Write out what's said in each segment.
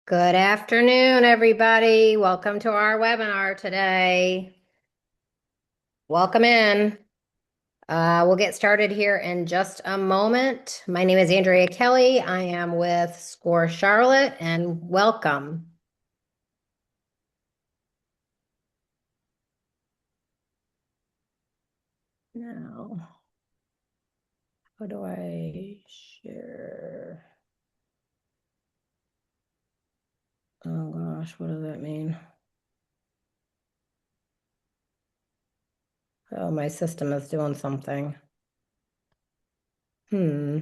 Good afternoon, everybody. Welcome to our webinar today. Welcome in. We'll get started here in just a moment. My name is Andrea Kelly. I am with SCORE Charlotte, and welcome. Now, how do I share? Oh gosh, what does that mean? Oh, my system is doing something. Hmm.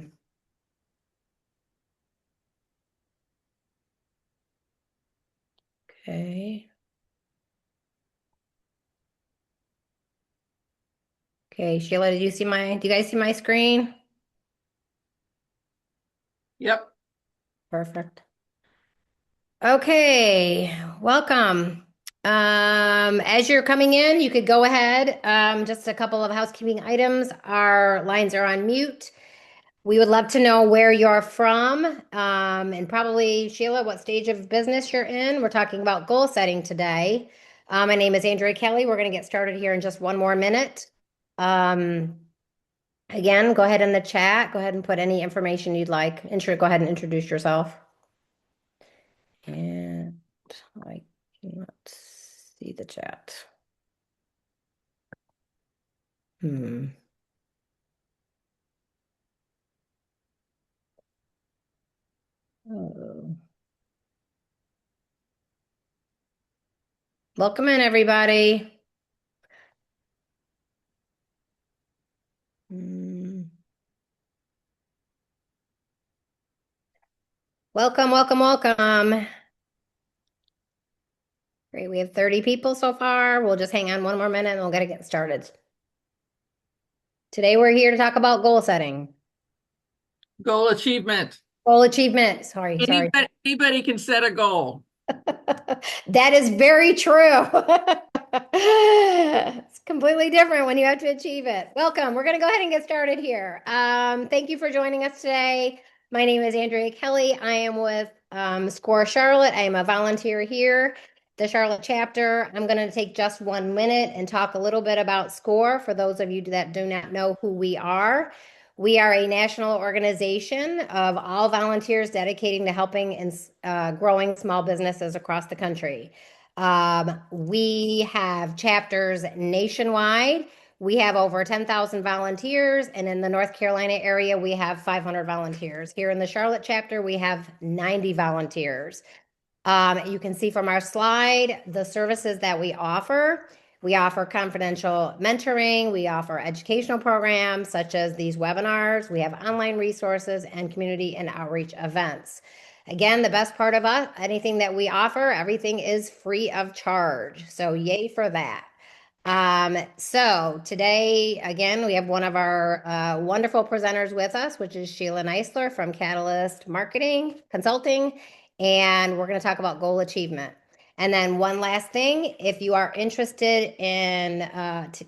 Okay. Okay, Sheila, do you guys see my screen? Yep. Perfect. Okay, welcome. As you're coming in, you could go ahead. Just a couple of housekeeping items. Our lines are on mute. We would love to know where you're from, and probably, Sheila, what stage of business you're in. We're talking about goal setting today. My name is Andrea Kelly. We're going to get started here in just one more minute. Um, Again, go ahead in the chat. Go ahead and put any information you'd like. Go ahead and introduce yourself. And I cannot see the chat. Hmm. Oh. Welcome in, everybody. Hmm. Welcome, welcome, welcome. Great, we have 30 people so far. We'll just hang on one more minute and we'll get started. Today we're here to talk about goal setting. Goal achievement. Goal achievement. Sorry. Anybody can set a goal. That is very true. It's completely different when you have to achieve it. Welcome. We're going to go ahead and get started here. Thank you for joining us today. My name is Andrea Kelly. I am with SCORE Charlotte. I am a volunteer here, the Charlotte chapter. I'm going to take just 1 minute and talk a little bit about SCORE for those of you that do not know who we are. We are a national organization of all volunteers dedicating to helping and growing small businesses across the country. We have chapters nationwide. We have over 10,000 volunteers, and in the North Carolina area, we have 500 volunteers. Here in the Charlotte chapter, we have 90 volunteers. You can see from our slide the services that we offer. We offer confidential mentoring. We offer educational programs such as these webinars. We have online resources and community and outreach events. Again, the best part of us, anything that we offer, everything is free of charge. So yay for that. So today, again, we have one of our wonderful presenters with us, which is Sheila Neisler from Catalyst Marketing Consulting, and we're going to talk about goal achievement. And then one last thing, if you are interested in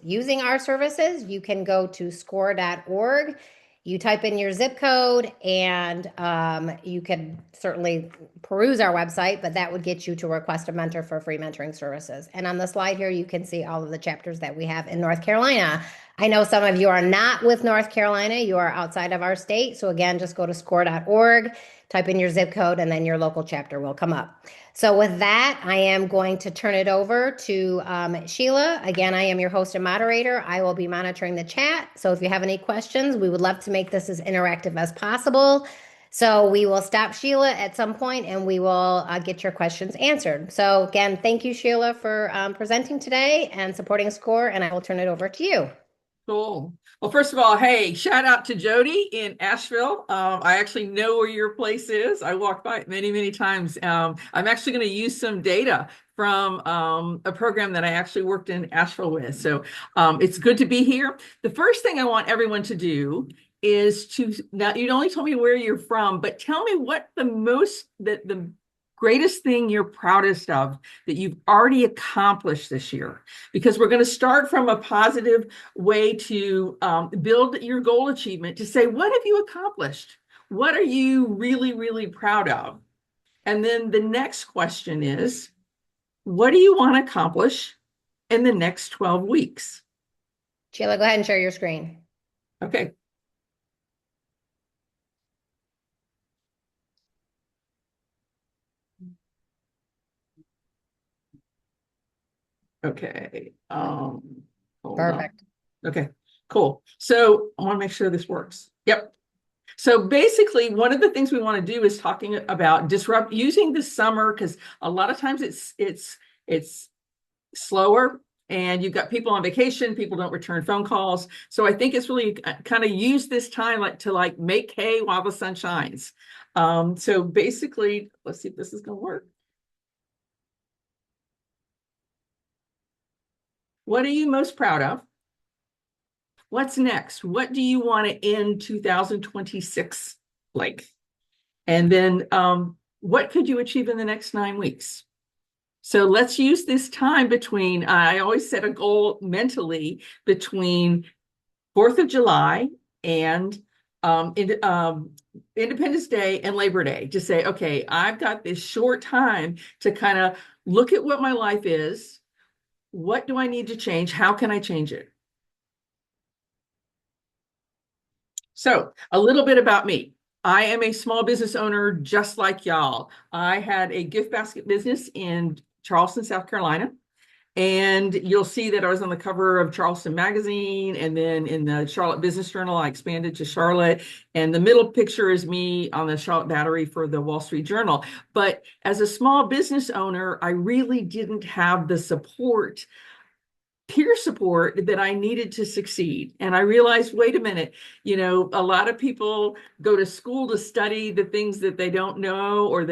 using our services, you can go to score.org. You type in your zip code, and you can certainly peruse our website, but that would get you to request a mentor for free mentoring services. And on the slide here, you can see all of the chapters that we have in North Carolina. I know some of you are not with North Carolina, you are outside of our state. So again, just go to score.org, type in your zip code, and then your local chapter will come up. So with that, I am going to turn it over to Sheila. Again, I am your host and moderator. I will be monitoring the chat. So if you have any questions, we would love to make this as interactive as possible. So we will stop Sheila at some point and we will get your questions answered. So again, thank you, Sheila, for presenting today and supporting SCORE, and I will turn it over to you. Cool. Well, first of all, hey, shout out to Jody in Asheville. I actually know where your place is. I walked by it many, many times. I'm actually going to use some data from a program that I actually worked in Asheville with. So it's good to be here. The first thing I want everyone to do is to, now you only told me where you're from, but tell me what the greatest thing you're proudest of that you've already accomplished this year, because we're going to start from a positive way to build your goal achievement, to say, what have you accomplished? What are you really, really proud of? And then the next question is, what do you want to accomplish in the next 12 weeks? Sheila, go ahead and share your screen. Okay. Okay. Hold on. Perfect. Okay, cool. So I want to make sure this works. Yep. So basically, one of the things we want to do is talking about disrupt using the summer because a lot of times it's slower and you've got people on vacation, people don't return phone calls. So I think it's really kind of use this time to make hay while the sun shines. So basically, let's see if this is going to work. What are you most proud of? What's next? What do you want to end 2026 like? And then what could you achieve in the next 9 weeks? So let's use this time between, I always set a goal mentally between 4th of July and Independence Day and Labor Day to say, okay, I've got this short time to kind of look at what my life is. What do I need to change? How can I change it? So, a little bit about me. I am a small business owner just like y'all. I had a gift basket business in Charleston, South Carolina. And you'll see that I was on the cover of Charleston Magazine. And then in the Charlotte Business Journal, I expanded to Charlotte. And the middle picture is me on the Charlotte Battery for the Wall Street Journal. But as a small business owner, I really didn't have the support peer support that I needed to succeed. And I realized, wait a minute, a lot of people go to school to study the things that they don't know, or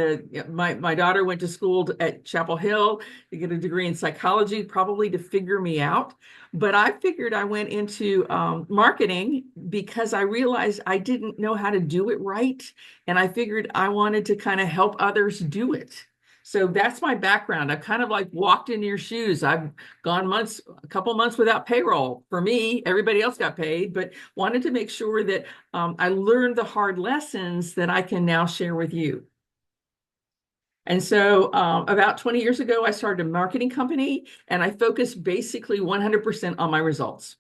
my daughter went to school at Chapel Hill to get a degree in psychology, probably to figure me out. But I figured I went into marketing because I realized I didn't know how to do it right. And I figured I wanted to kind of help others do it. So that's my background. I've kind of like walked in your shoes. I've gone a couple months without payroll. For me, everybody else got paid, but wanted to make sure that I learned the hard lessons that I can now share with you. And so about 20 years ago, I started a marketing company and I focused basically 100% on my results.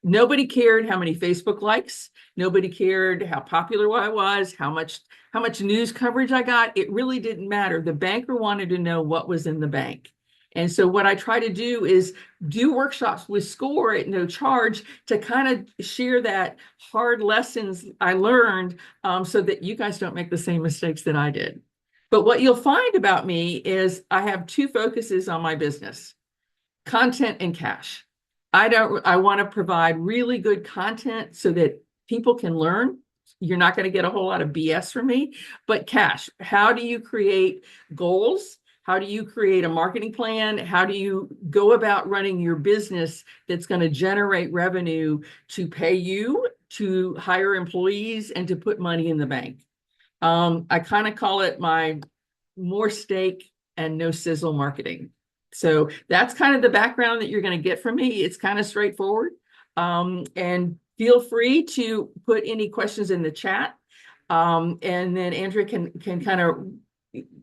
Nobody cared how many Facebook likes. Nobody cared how popular I was, how much news coverage I got. It really didn't matter. The banker wanted to know what was in the bank. And so what I try to do is do workshops with SCORE at no charge to kind of share that hard lessons I learned so that you guys don't make the same mistakes that I did. But what you'll find about me is I have two focuses on my business: content and cash. I want to provide really good content so that people can learn. You're not going to get a whole lot of BS from me, but cash. How do you create goals? How do you create a marketing plan? How do you go about running your business that's going to generate revenue to pay you, to hire employees, and to put money in the bank? I kind of call it my more steak and no sizzle marketing. So that's kind of the background that you're going to get from me. It's kind of straightforward. And feel free to put any questions in the chat. And then Andrea can kind of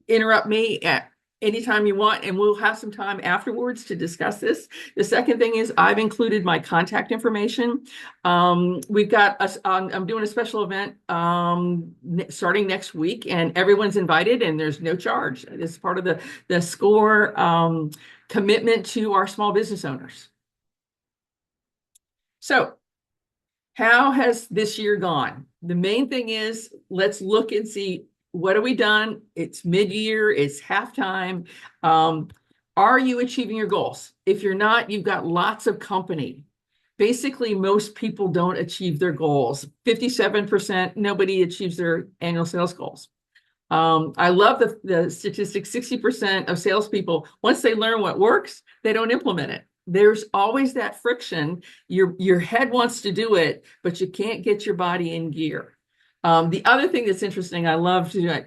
interrupt me at anytime you want, and we'll have some time afterwards to discuss this. The second thing is I've included my contact information. We've got us on, I'm doing a special event starting next week, and everyone's invited, and there's no charge. It's part of the SCORE commitment to our small business owners. So how has this year gone? The main thing is let's look and see, what have we done? It's mid-year, it's halftime. Are you achieving your goals? If you're not, you've got lots of company. Basically, most people don't achieve their goals. 57%, nobody achieves their annual sales goals. I love the statistic: 60% of salespeople, once they learn what works, they don't implement it. There's always that friction. Your head wants to do it, but you can't get your body in gear. The other thing that's interesting, I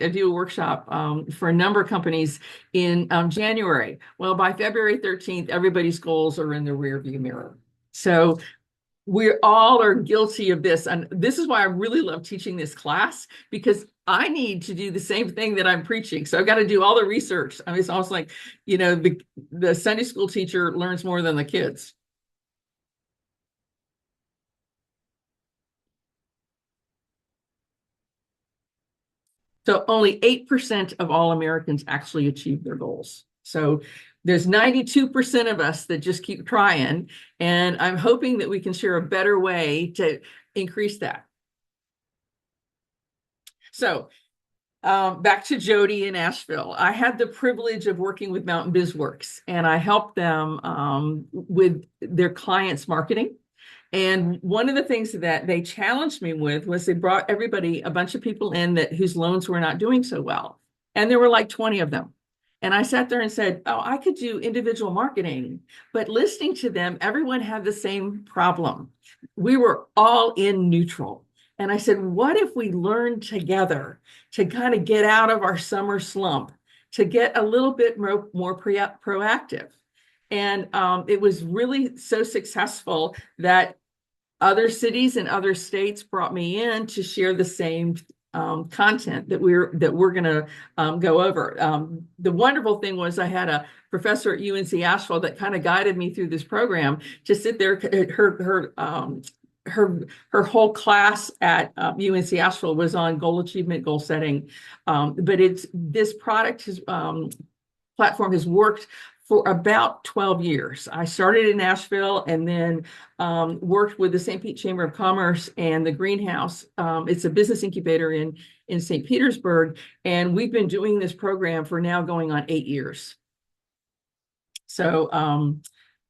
do a workshop for a number of companies in January. Well, by February 13th, everybody's goals are in the rearview mirror. So We all are guilty of this. And this is why I really love teaching this class, because I need to do the same thing that I'm preaching. So I've got to do all the research. I mean, it's almost like, the Sunday school teacher learns more than the kids. So only 8% of all Americans actually achieve their goals. So there's 92% of us that just keep trying. And I'm hoping that we can share a better way to increase that. So back to Jody in Asheville. I had the privilege of working with Mountain BizWorks, and I helped them with their clients' marketing. And one of the things that they challenged me with was they brought everybody, a bunch of people in that whose loans were not doing so well. And there were like 20 of them. And I sat there and said, oh, I could do individual marketing. But listening to them, everyone had the same problem. We were all in neutral. And I said, what if we learned together to kind of get out of our summer slump, to get a little bit more proactive? And it was really so successful that other cities and other states brought me in to share the same content that we're going to go over. The wonderful thing was I had a professor at UNC Asheville that kind of guided me through this program to sit there. Her whole class at UNC Asheville was on goal achievement, goal setting. But this platform has worked for about 12 years. I started in Nashville and then worked with the St. Pete Chamber of Commerce and the Greenhouse. It's a business incubator in St. Petersburg. And we've been doing this program for now going on 8 years. So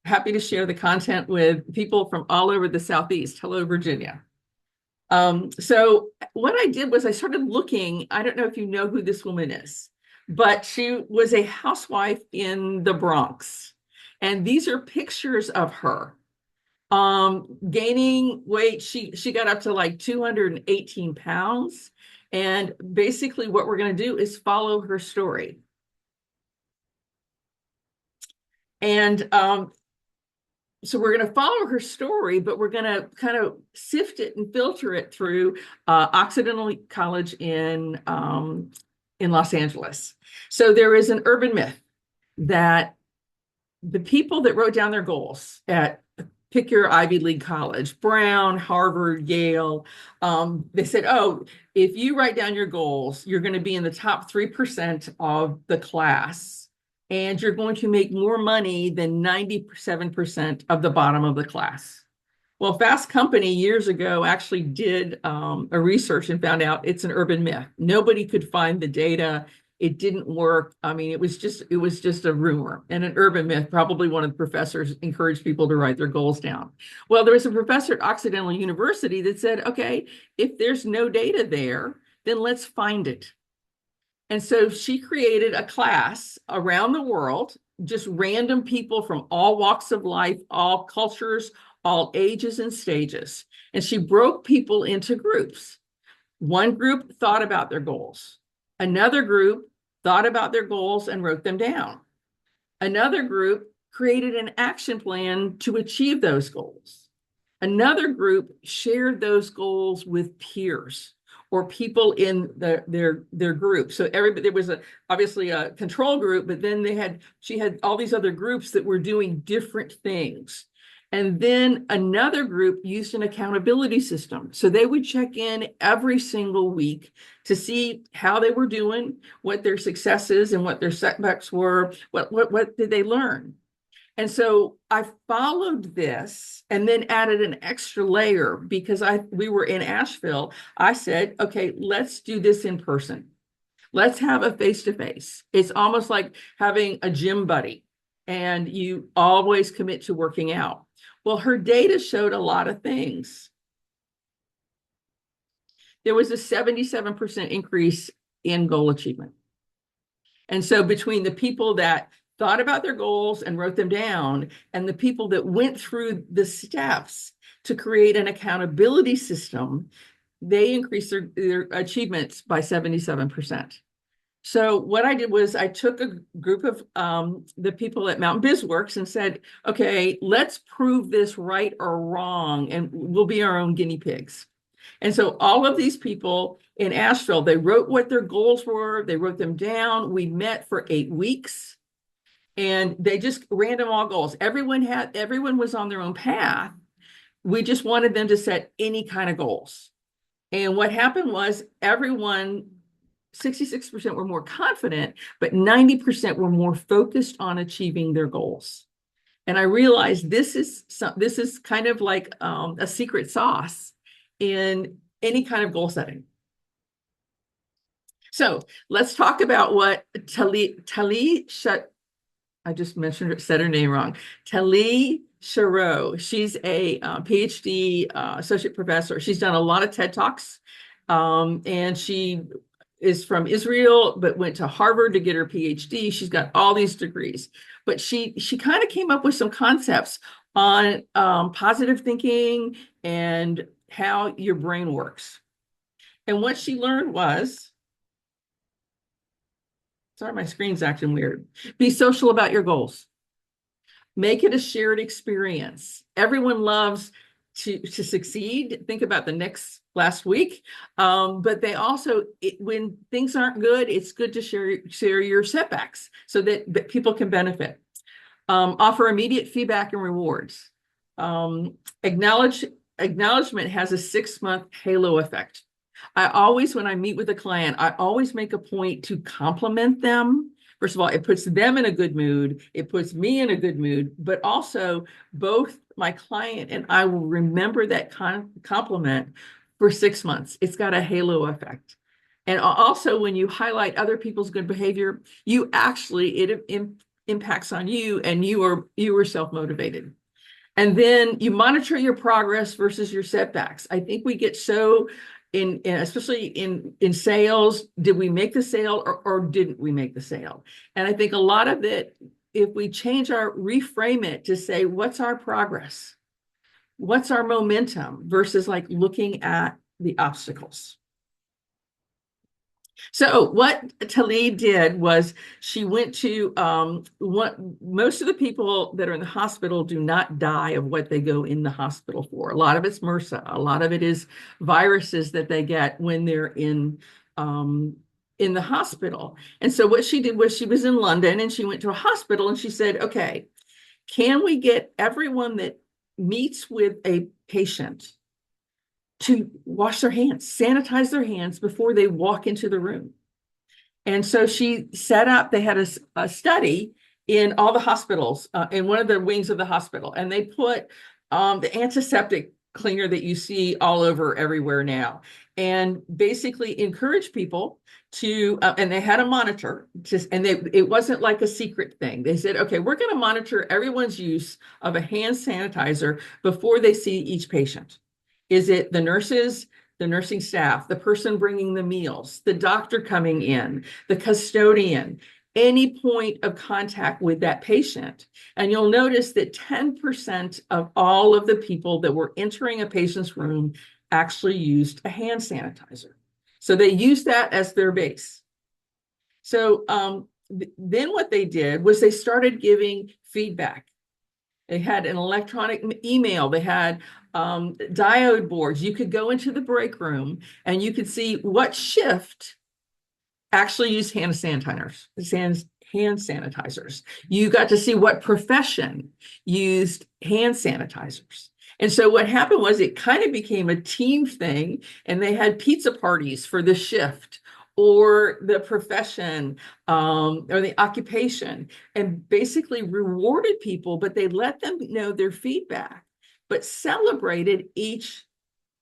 happy to share the content with people from all over the Southeast. Hello, Virginia. So what I did was I started looking. I don't know if you know who this woman is, but she was a housewife in the Bronx. And these are pictures of her gaining weight. She got up to like 218 pounds. And basically what we're going to do is follow her story. And so we're going to follow her story, but we're going to kind of sift it and filter it through Occidental College in Los Angeles. So there is an urban myth that the people that wrote down their goals at pick your Ivy League college, Brown, Harvard, Yale, they said, oh, if you write down your goals, you're going to be in the top 3% of the class. And you're going to make more money than 97% of the bottom of the class. Well, Fast Company years ago actually did a research and found out it's an urban myth. Nobody could find the data. It didn't work. I mean, it was just a rumor and an urban myth. Probably one of the professors encouraged people to write their goals down. Well, there was a professor at Occidental University that said, okay, if there's no data there, then let's find it. And so she created a class around the world, just random people from all walks of life, all cultures, all ages and stages. And she broke people into groups. One group thought about their goals. Another group thought about their goals and wrote them down. Another group created an action plan to achieve those goals. Another group shared those goals with peers or people in their group. So there was obviously a control group, but then she had all these other groups that were doing different things. And then another group used an accountability system. So they would check in every single week to see how they were doing, what their successes and what their setbacks were, what did they learn. And so I followed this and then added an extra layer because we were in Asheville. I said, okay, let's do this in person. Let's have a face-to-face. It's almost like having a gym buddy and you always commit to working out. Well, her data showed a lot of things. There was a 77% increase in goal achievement. And so between the people that thought about their goals and wrote them down, and the people that went through the steps to create an accountability system, they increased their achievements by 77%. So what I did was I took a group of the people at Mountain BizWorks and said, okay, let's prove this right or wrong, and we'll be our own guinea pigs. And so all of these people in Asheville, they wrote what their goals were. They wrote them down. We met for 8 weeks and they just random all goals. Everyone was on their own path. We just wanted them to set any kind of goals. And what happened was everyone, 66% were more confident, but 90% were more focused on achieving their goals. And I realized this is kind of like a secret sauce in any kind of goal setting. So let's talk about what I just said her name wrong. Tali Sharot. She's a PhD associate professor. She's done a lot of TED Talks, and she is from Israel, but went to Harvard to get her PhD. She's got all these degrees, but she kind of came up with some concepts on positive thinking and how your brain works. And what she learned was, sorry, my screen's acting weird. Be social about your goals. Make it a shared experience. Everyone loves to succeed. Think about the last week. But they also, when things aren't good, it's good to share your setbacks so that people can benefit. Offer immediate feedback and rewards. Acknowledgement has a 6-month halo effect. When I meet with a client, I always make a point to compliment them. First of all, it puts them in a good mood. It puts me in a good mood, but also both my client and I will remember that compliment for 6 months. It's got a halo effect. And also when you highlight other people's good behavior, it impacts on you and you are self-motivated. And then you monitor your progress versus your setbacks. I think we get so especially in sales, did we make the sale or didn't we make the sale? And I think a lot of it, if we reframe it to say, what's our progress? What's our momentum versus like looking at the obstacles? So what Tali did was she went to most of the people that are in the hospital do not die of what they go in the hospital for. A lot of it's MRSA. A lot of it is viruses that they get when they're in the hospital. And so what she did was she was in London and she went to a hospital and she said, okay, can we get everyone that meets with a patient to wash their hands, sanitize their hands before they walk into the room? And so she set up, they had a study in all the hospitals, in one of the wings of the hospital, and they put the antiseptic cleaner that you see all over everywhere now, and basically encourage people to, and they had a monitor, it wasn't like a secret thing. They said, okay, we're going to monitor everyone's use of a hand sanitizer before they see each patient. Is it the nurses, the nursing staff, the person bringing the meals, the doctor coming in, the custodian, any point of contact with that patient? And you'll notice that 10% of all of the people that were entering a patient's room actually used a hand sanitizer. So they used that as their base. So then what they did was they started giving feedback. They had an electronic email. They had diode boards. You could go into the break room and you could see what shift actually used hand sanitizers. You got to see what profession used hand sanitizers. And so what happened was it kind of became a team thing, and they had pizza parties for the shift or the profession or the occupation, and basically rewarded people, but they let them know their feedback, but celebrated each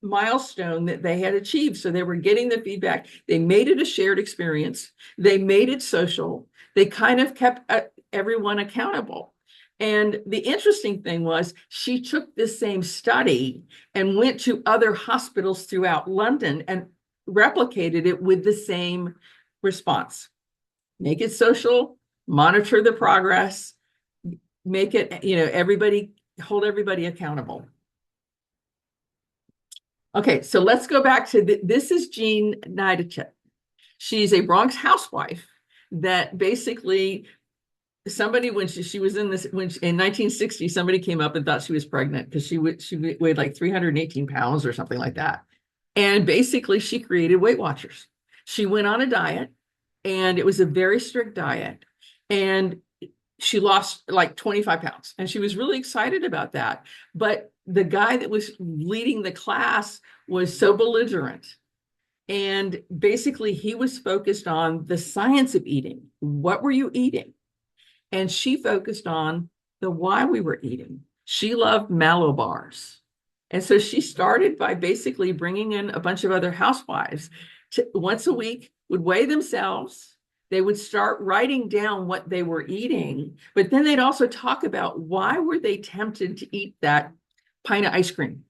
milestone that they had achieved. So they were getting the feedback. They made it a shared experience. They made it social. They kind of kept everyone accountable. And the interesting thing was she took this same study and went to other hospitals throughout London and replicated it with the same response. Make it social, monitor the progress, make it, hold everybody accountable. Okay, so let's go back to this is Jean Nidetchik. She's a Bronx housewife that basically somebody, when she was in this, in 1960, somebody came up and thought she was pregnant because she weighed like 318 pounds or something like that. And basically she created Weight Watchers. She went on a diet, and it was a very strict diet. And she lost like 25 pounds, and she was really excited about that. But the guy that was leading the class was so belligerent. And basically, he was focused on the science of eating. What were you eating? And she focused on the why we were eating. She loved mallow bars. And so she started by basically bringing in a bunch of other housewives to once a week would weigh themselves. They would start writing down what they were eating, but then they'd also talk about why were they tempted to eat that pint of ice cream.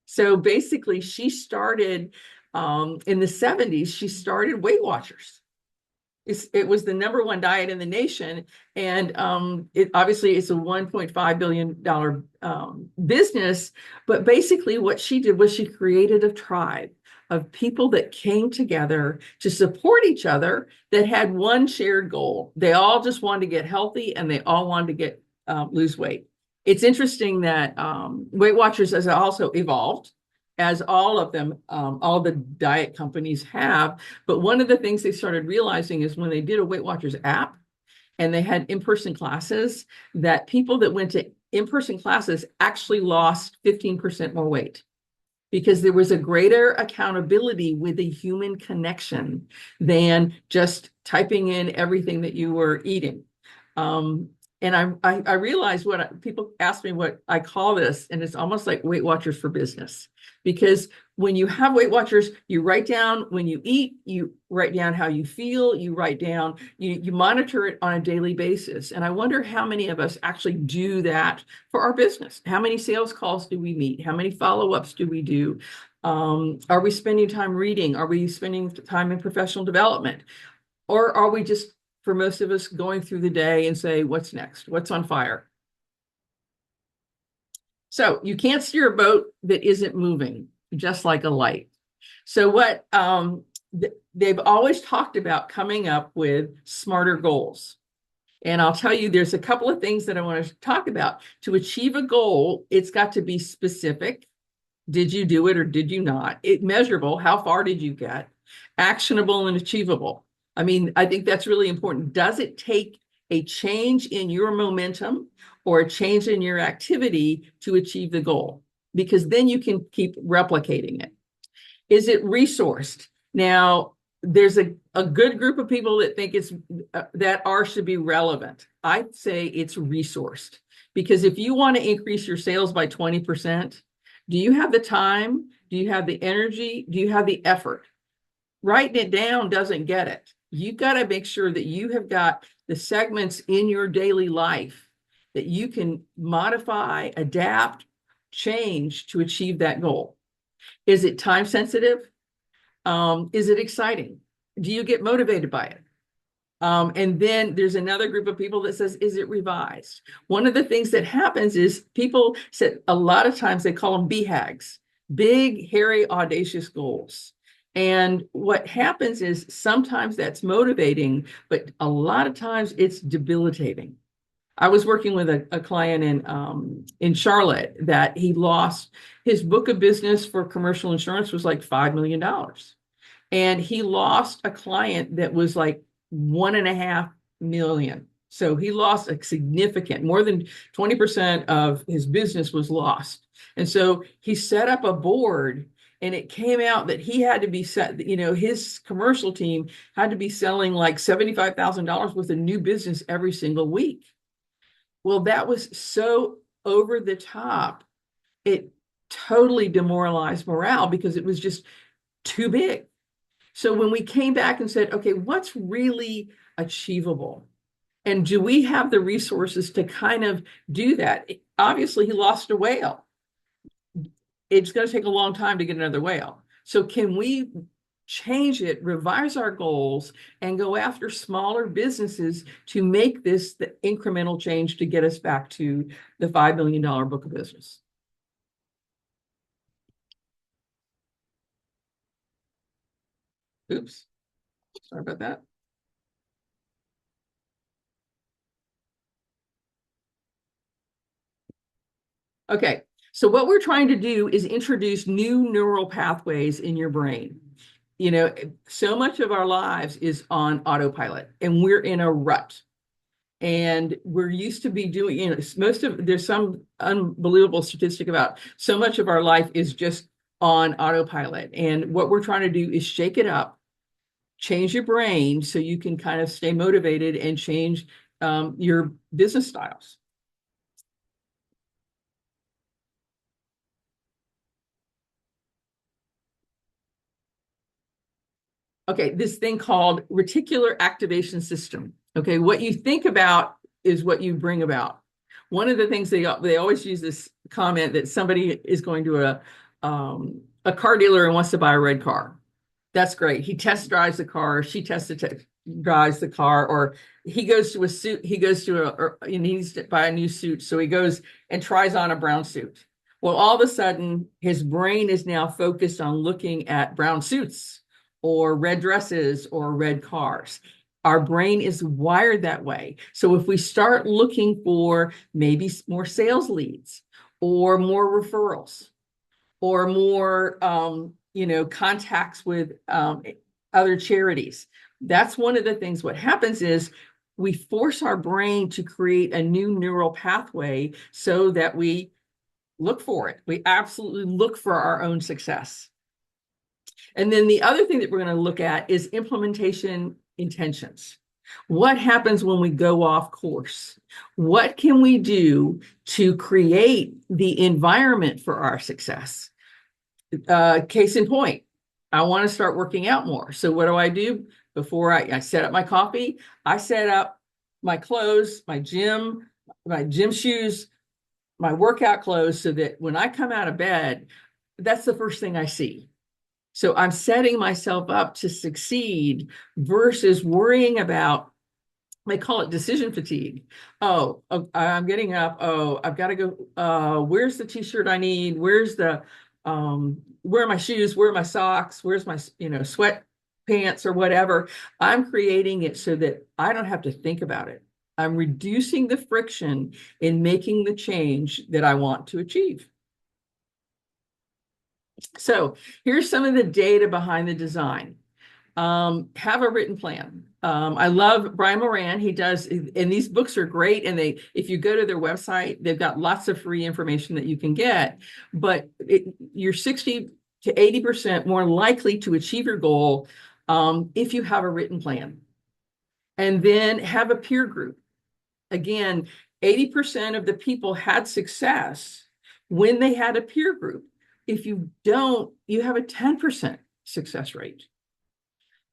So basically, she started in the 70s, she started Weight Watchers. It was the number one diet in the nation. And it obviously it's a $1.5 billion business. But basically what she did was she created a tribe of people that came together to support each other that had one shared goal. They all just wanted to get healthy, and they all wanted to get lose weight. It's interesting that Weight Watchers has also evolved, as all of them, all the diet companies have. But one of the things they started realizing is when they did a Weight Watchers app and they had in-person classes, that people that went to in-person classes actually lost 15% more weight, because there was a greater accountability with a human connection than just typing in everything that you were eating. And I realized people ask me what I call this, and it's almost like Weight Watchers for business. Because when you have Weight Watchers, you write down when you eat, you write down how you feel, you write down, you monitor it on a daily basis. And I wonder how many of us actually do that for our business. How many sales calls do we meet? How many follow-ups do we do? Are we spending time reading? Are we spending time in professional development? Or are we just, for most of us, going through the day and say, what's next? What's on fire? So you can't steer a boat that isn't moving, just like a light. So what they've always talked about coming up with smarter goals. And I'll tell you, there's a couple of things that I want to talk about. To achieve a goal, it's got to be specific. Did you do it or did you not? Measurable. How far did you get? Actionable and achievable. I mean, I think that's really important. Does it take a change in your momentum or a change in your activity to achieve the goal? Because then you can keep replicating it. Is it resourced? Now, there's a good group of people that think it's that R should be relevant. I'd say it's resourced, because if you want to increase your sales by 20%, do you have the time? Do you have the energy? Do you have the effort? Writing it down doesn't get it. You've got to make sure that you have got the segments in your daily life that you can modify, adapt, change to achieve that goal. Is it time sensitive? Is it exciting? Do you get motivated by it? And then there's another group of people that says, is it revised? One of the things that happens is people said a lot of times they call them BHAGs, big, hairy, audacious goals. And what happens is sometimes that's motivating, but a lot of times it's debilitating. I was working with a client in Charlotte that he lost his book of business for commercial insurance was like $5 million. And he lost a client that was like 1.5 million. So he lost a significant, more than 20% of his business was lost. And so he set up a board, and it came out that he had to be set, his commercial team had to be selling like $75,000 worth of new business every single week. Well, that was so over the top. It totally demoralized morale because it was just too big. So when we came back and said, okay, what's really achievable? And do we have the resources to kind of do that? Obviously, he lost a whale. It's going to take a long time to get another whale. So can we change it, revise our goals, and go after smaller businesses to make this the incremental change to get us back to the $5 million book of business? Oops, sorry about that. Okay, so what we're trying to do is introduce new neural pathways in your brain. You know, so much of our lives is on autopilot, and we're in a rut. And we're used to be doing, there's some unbelievable statistic about so much of our life is just on autopilot. And what we're trying to do is shake it up, change your brain so you can kind of stay motivated and change your business styles. Okay, this thing called reticular activation system. Okay, what you think about is what you bring about. One of the things they always use this comment that somebody is going to a car dealer and wants to buy a red car. That's great. He test drives the car. She drives the car, or he goes to a suit. He goes to he needs to buy a new suit, so he goes and tries on a brown suit. Well, all of a sudden, his brain is now focused on looking at brown suits or red dresses or red cars. Our brain is wired that way. So if we start looking for maybe more sales leads or more referrals or more, contacts with other charities, that's one of the things. What happens is we force our brain to create a new neural pathway so that we look for it. We absolutely look for our own success. And then the other thing that we're going to look at is implementation intentions. What happens when we go off course? What can we do to create the environment for our success? Case in point, I want to start working out more. So what do? Before I set up my coffee, I set up my clothes, my gym shoes, my workout clothes, so that when I come out of bed, that's the first thing I see. So I'm setting myself up to succeed versus worrying about, they call it decision fatigue. Oh, I'm getting up. Oh, I've got to go. Where's the t-shirt I need? Where are my shoes? Where are my socks? Where's my, sweat pants or whatever? I'm creating it so that I don't have to think about it. I'm reducing the friction in making the change that I want to achieve. So here's some of the data behind the design. Have a written plan. I love Brian Moran. He does, and these books are great. And if you go to their website, they've got lots of free information that you can get. But you're 60 to 80% more likely to achieve your goal if you have a written plan. And then have a peer group. Again, 80% of the people had success when they had a peer group. If you don't, you have a 10% success rate.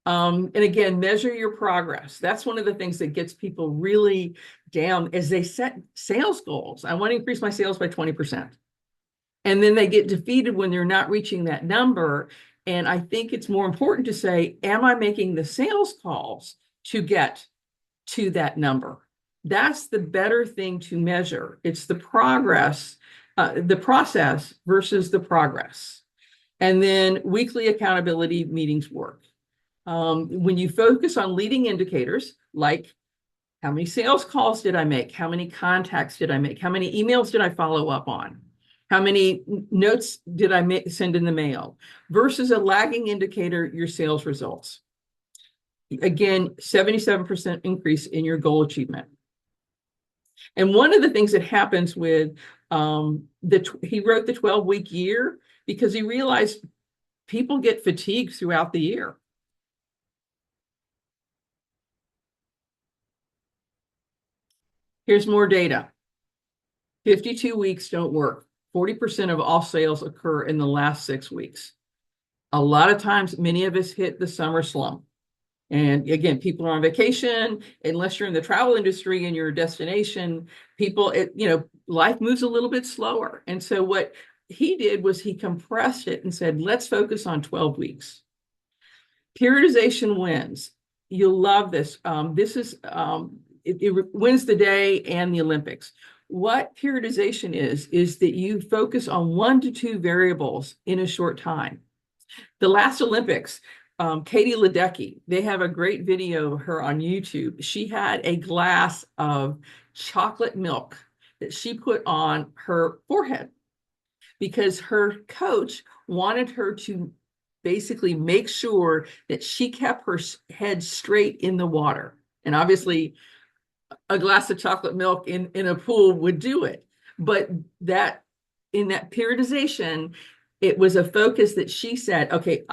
And again, measure your progress. That's one of the things that gets people really down as they set sales goals. I want to increase my sales by 20%. And then they get defeated when they're not reaching that number. And I think it's more important to say, am I making the sales calls to get to that number? That's the better thing to measure. It's the progress, the process versus the progress. And then weekly accountability meetings work. When you focus on leading indicators, like how many sales calls did I make? How many contacts did I make? How many emails did I follow up on? How many notes did I send in the mail? Versus a lagging indicator, your sales results. Again, 77% increase in your goal achievement. And one of the things that happens with he wrote the 12-week year because he realized people get fatigued throughout the year. Here's more data. 52 weeks don't work. 40% of all sales occur in the last 6 weeks. A lot of times, many of us hit the summer slump. And again, people are on vacation. Unless you're in the travel industry and you're a destination, life moves a little bit slower. And so what he did was he compressed it and said, let's focus on 12 weeks. Periodization wins. You'll love this. It wins the day and the Olympics. What periodization is that you focus on 1 to 2 variables in a short time. The last Olympics, Katie Ledecky, they have a great video of her on YouTube. She had a glass of chocolate milk that she put on her forehead because her coach wanted her to basically make sure that she kept her head straight in the water. And obviously, a glass of chocolate milk in a pool would do it. But that in that periodization, it was a focus that she said, okay,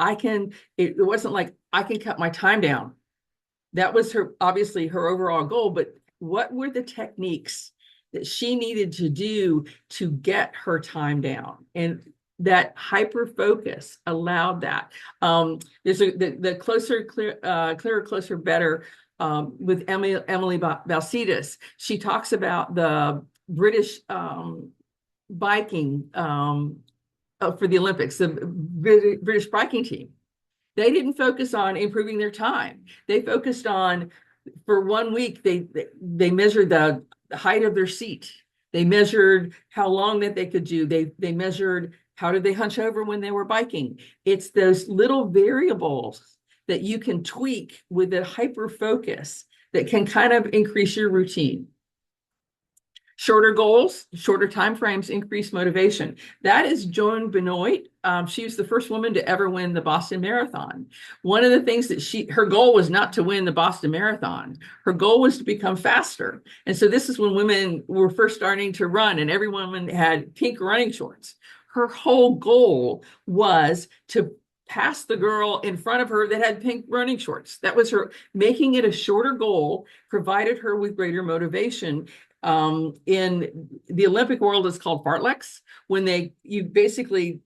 it wasn't like I can cut my time down. That was her, obviously her overall goal, but what were the techniques that she needed to do to get her time down? And that hyper focus allowed that. There's the clearer, closer, better with Emily Balcetis. She talks about the British biking for the Olympics, the British biking team. They didn't focus on improving their time. They focused on, for 1 week, they measured the height of their seat. They measured how long that they could do. They measured how did they hunch over when they were biking. It's those little variables that you can tweak with a hyper focus that can kind of increase your routine. Shorter goals, shorter time frames, increase motivation. That is Joan Benoit. She was the first woman to ever win the Boston Marathon. One of the things that her goal was not to win the Boston Marathon. Her goal was to become faster. And so this is when women were first starting to run and every woman had pink running shorts. Her whole goal was to pass the girl in front of her that had pink running shorts. That was her. Making it a shorter goal provided her with greater motivation. In the Olympic world, it's called fartleks, when you basically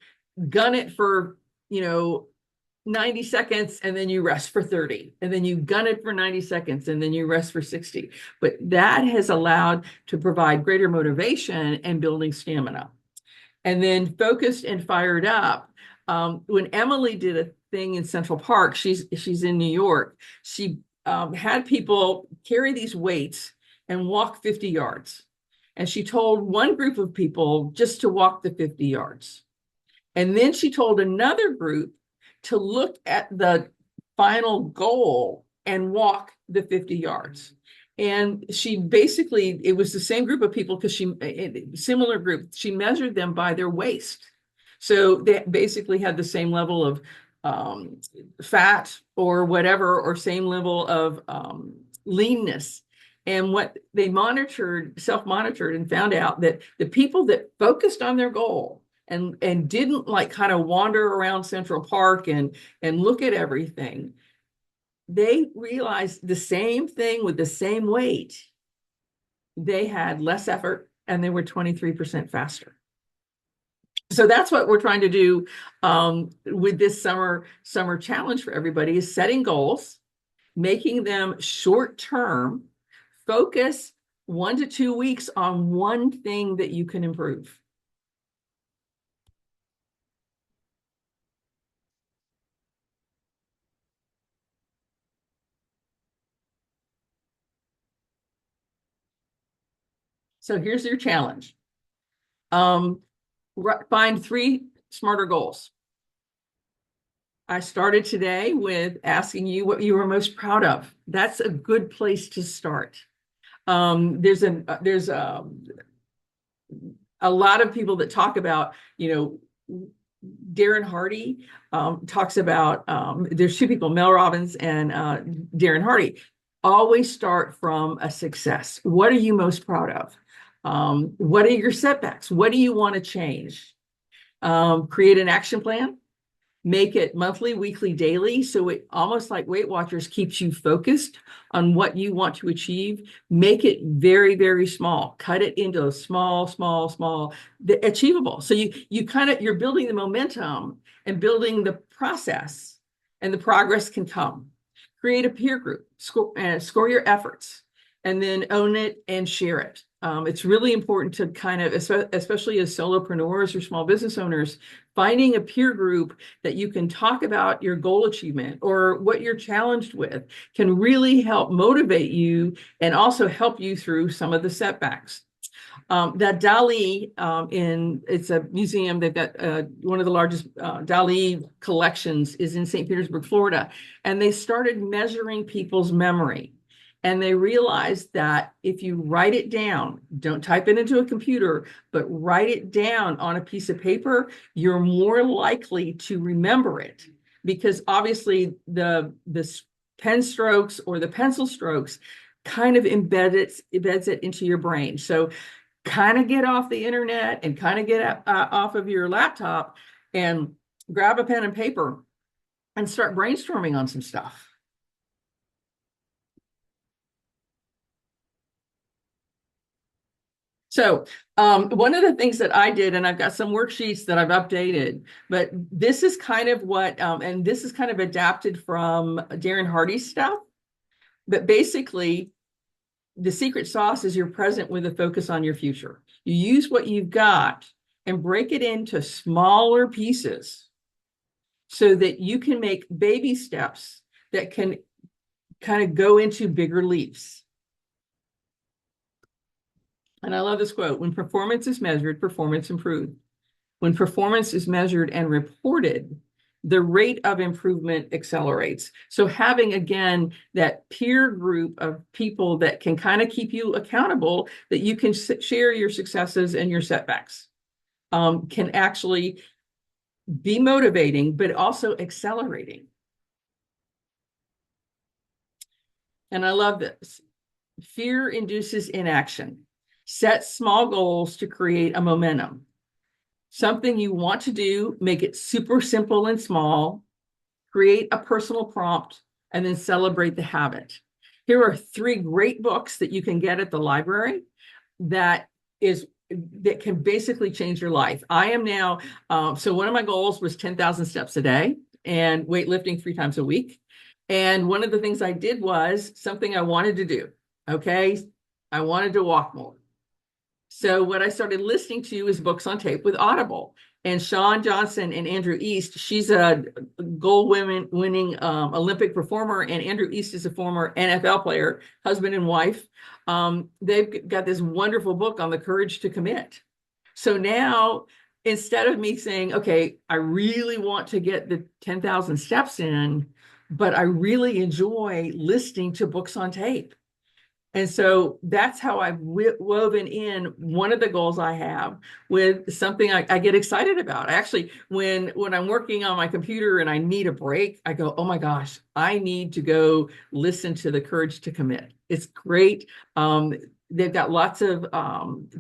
gun it for 90 seconds and then you rest for 30, and then you gun it for 90 seconds and then you rest for 60. But that has allowed to provide greater motivation and building stamina. And then focused and fired up. When Emily did a thing in Central Park, she's in New York, she had people carry these weights and walk 50 yards. And she told one group of people just to walk the 50 yards. And then she told another group to look at the final goal and walk the 50 yards. And she basically, it was the same group of people because similar group, she measured them by their waist. So they basically had the same level of fat or whatever, or same level of leanness. And what they self-monitored, and found out that the people that focused on their goal and didn't like kind of wander around Central Park and look at everything, they realized the same thing with the same weight. They had less effort and they were 23% faster. So that's what we're trying to do with this summer challenge for everybody, is setting goals, making them short-term, focus 1 to 2 weeks on one thing that you can improve. So here's your challenge. Find 3 smarter goals. I started today with asking you what you were most proud of. That's a good place to start. There's a lot of people that talk about, Darren Hardy talks about, there's 2 people, Mel Robbins and Darren Hardy, always start from a success. What are you most proud of? What are your setbacks? What do you want to change? Create an action plan. Make it monthly, weekly, daily. So it almost like Weight Watchers keeps you focused on what you want to achieve. Make it very, very small. Cut it into small, achievable. So you're building the momentum and building the process, and the progress can come. Create a peer group, score your efforts, and then own it and share it. It's really important to kind of, especially as solopreneurs or small business owners, finding a peer group that you can talk about your goal achievement or what you're challenged with can really help motivate you and also help you through some of the setbacks. That Dali, it's a museum, they've got one of the largest Dali collections is in St. Petersburg, Florida, and they started measuring people's memory. And they realized that if you write it down, don't type it into a computer, but write it down on a piece of paper, you're more likely to remember it, because obviously the pen strokes or the pencil strokes kind of embeds it into your brain. So kind of get off the internet and kind of get off of your laptop and grab a pen and paper and start brainstorming on some stuff. So one of the things that I did, and I've got some worksheets that I've updated, but this is kind of what, and this is kind of adapted from Darren Hardy's stuff. But basically, the secret sauce is you're present with a focus on your future. You use what you've got and break it into smaller pieces so that you can make baby steps that can kind of go into bigger leaps. And I love this quote: when performance is measured, performance improved. When performance is measured and reported, the rate of improvement accelerates. So having, again, that peer group of people that can kind of keep you accountable, that you can share your successes and your setbacks, can actually be motivating, but also accelerating. And I love this. Fear induces inaction. Set small goals to create a momentum. Something you want to do, make it super simple and small, create a personal prompt, and then celebrate the habit. Here are 3 great books that you can get at the library that can basically change your life. I am now, so one of my goals was 10,000 steps a day and weightlifting 3 times a week. And one of the things I did was something I wanted to do. Okay. I wanted to walk more. So what I started listening to is books on tape with Audible. And Sean Johnson and Andrew East, she's a gold winning Olympic performer, and Andrew East is a former NFL player, husband and wife. They've got this wonderful book on the courage to commit. So now, instead of me saying, okay, I really want to get the 10,000 steps in, but I really enjoy listening to books on tape. And so that's how I've woven in one of the goals I have with something I get excited about. Actually, when I'm working on my computer and I need a break, I go, oh my gosh, I need to go listen to The Courage to Commit. It's great. They've got lots of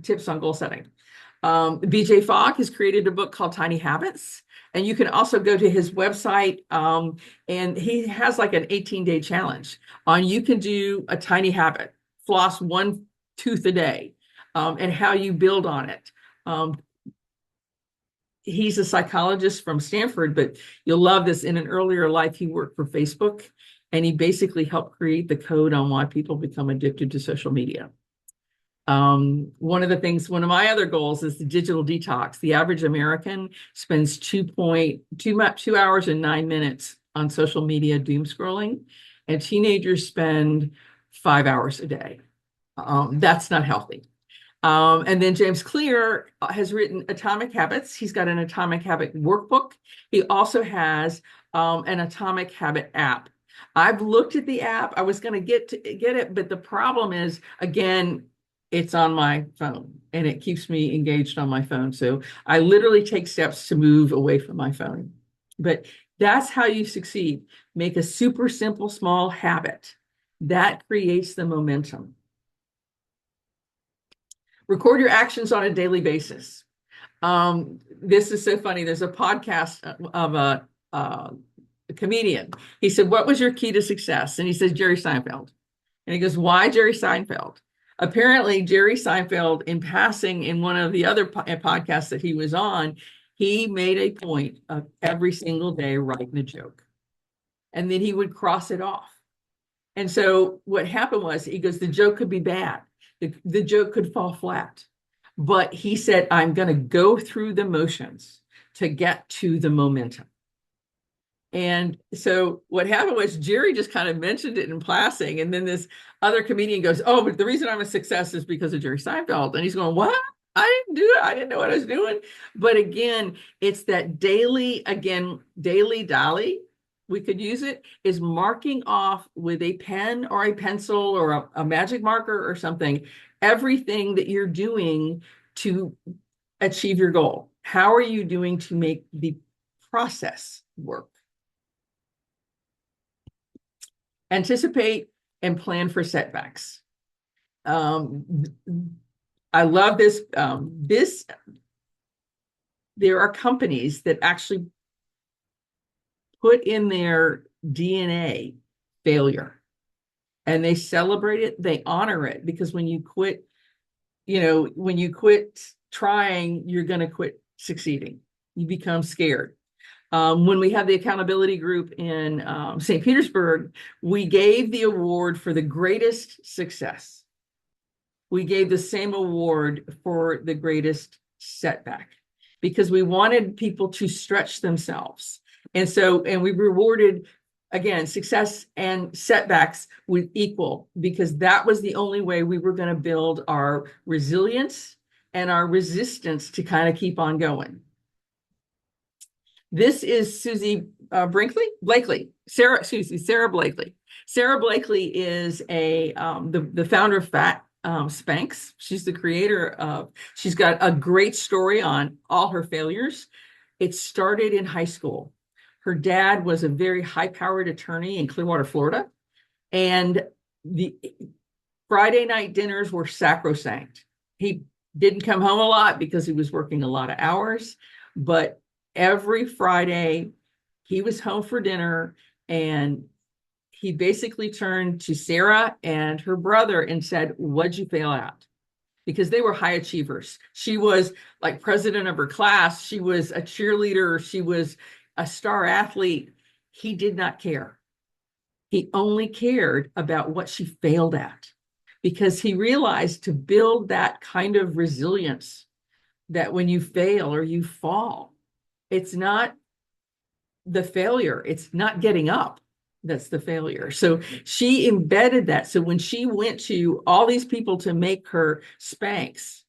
tips on goal setting. BJ Fogg has created a book called Tiny Habits. And you can also go to his website, and he has like an 18-day challenge on you can do a tiny habit. Floss 1 tooth a day, and how you build on it. He's a psychologist from Stanford, but you'll love this. In an earlier life, he worked for Facebook, and he basically helped create the code on why people become addicted to social media. One of my other goals is the digital detox. The average American spends 2 hours and 9 minutes on social media doom scrolling, and teenagers spend 5 hours a day. That's not healthy. And then James Clear has written Atomic Habits. He's got an Atomic Habit workbook. He also has an Atomic Habit app. I've looked at the app. I was going to get it, but the problem is, again, it's on my phone and it keeps me engaged on my phone. So I literally take steps to move away from my phone. But that's how you succeed. Make a super simple, small habit. That creates the momentum. Record your actions on a daily basis. This is so funny. There's a podcast of a comedian. He said, what was your key to success? And he says, Jerry Seinfeld. And he goes, why Jerry Seinfeld? Apparently, Jerry Seinfeld, in passing in one of the other podcasts that he was on, he made a point of every single day writing a joke. And then he would cross it off. And so what happened was, he goes, the joke could be bad. The joke could fall flat. But he said, I'm going to go through the motions to get to the momentum. And so what happened was Jerry just kind of mentioned it in passing. And then this other comedian goes, oh, but the reason I'm a success is because of Jerry Seinfeld. And he's going, what? I didn't do it. I didn't know what I was doing. But again, it's that daily dolly. we could use it, is marking off with a pen or a pencil or a magic marker or something, everything that you're doing to achieve your goal. How are you doing to make the process work? Anticipate and plan for setbacks. Um, I love this. There are companies that actually put in their DNA failure, and they celebrate it, they honor it, because when you quit, when you quit trying, you're going to quit succeeding. You become scared. When we had the accountability group in St. Petersburg, we gave the award for the greatest success. We gave the same award for the greatest setback because we wanted people to stretch themselves. And we rewarded, again, success and setbacks with equal, because that was the only way we were going to build our resilience and our resistance to kind of keep on going. This is Susie Blakely. Sarah Blakely. Sarah Blakely is the founder of Fat Spanx. She's the creator of, she's got a great story on all her failures. It started in high school. Her dad was a very high-powered attorney in Clearwater, Florida, and the Friday night dinners were sacrosanct. He didn't come home a lot because he was working a lot of hours, but every Friday he was home for dinner, and he basically turned to Sarah and her brother and said, "What'd you fail at?" Because they were high achievers. She was like president of her class. She was a cheerleader. She was a star athlete. He did not care. He only cared about what she failed at, because he realized to build that kind of resilience, that when you fail or you fall, it's not the failure, it's not getting up, that's the failure. So she embedded that. So when she went to all these people to make her Spanx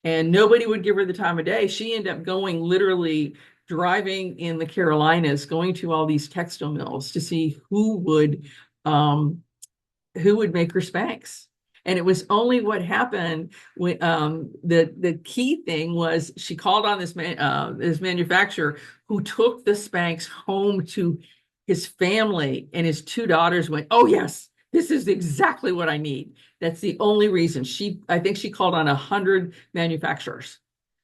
and nobody would give her the time of day, she ended up going, literally driving in the Carolinas, going to all these textile mills to see who would make her Spanx. And it was only what happened when the key thing was she called on this manufacturer, who took the Spanx home to his family, and his two daughters went, "Oh yes, this is exactly what I need." That's the only reason. I think she called on 100 manufacturers,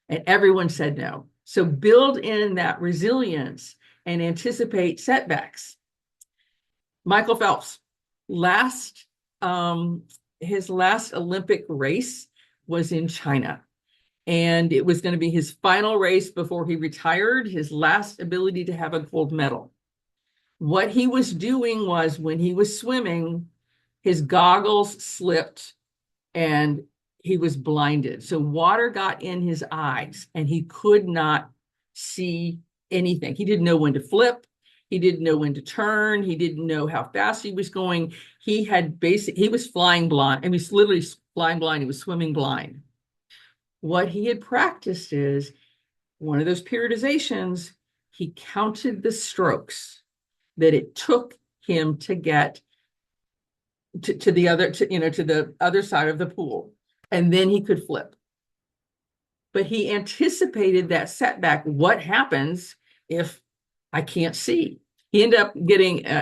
and everyone said no. So build in that resilience and anticipate setbacks. Michael Phelps, his last Olympic race was in China, and it was going to be his final race before he retired, his last ability to have a gold medal. What he was doing was, when he was swimming, his goggles slipped and he was blinded. So water got in his eyes and he could not see anything. He didn't know when to flip. He didn't know when to turn. He didn't know how fast he was going. He was flying blind. I mean, he's literally flying blind. He was swimming blind. What he had practiced is one of those periodizations. He counted the strokes that it took him to get to the other side of the pool, and then he could flip. But he anticipated that setback. What happens if I can't see? He ended up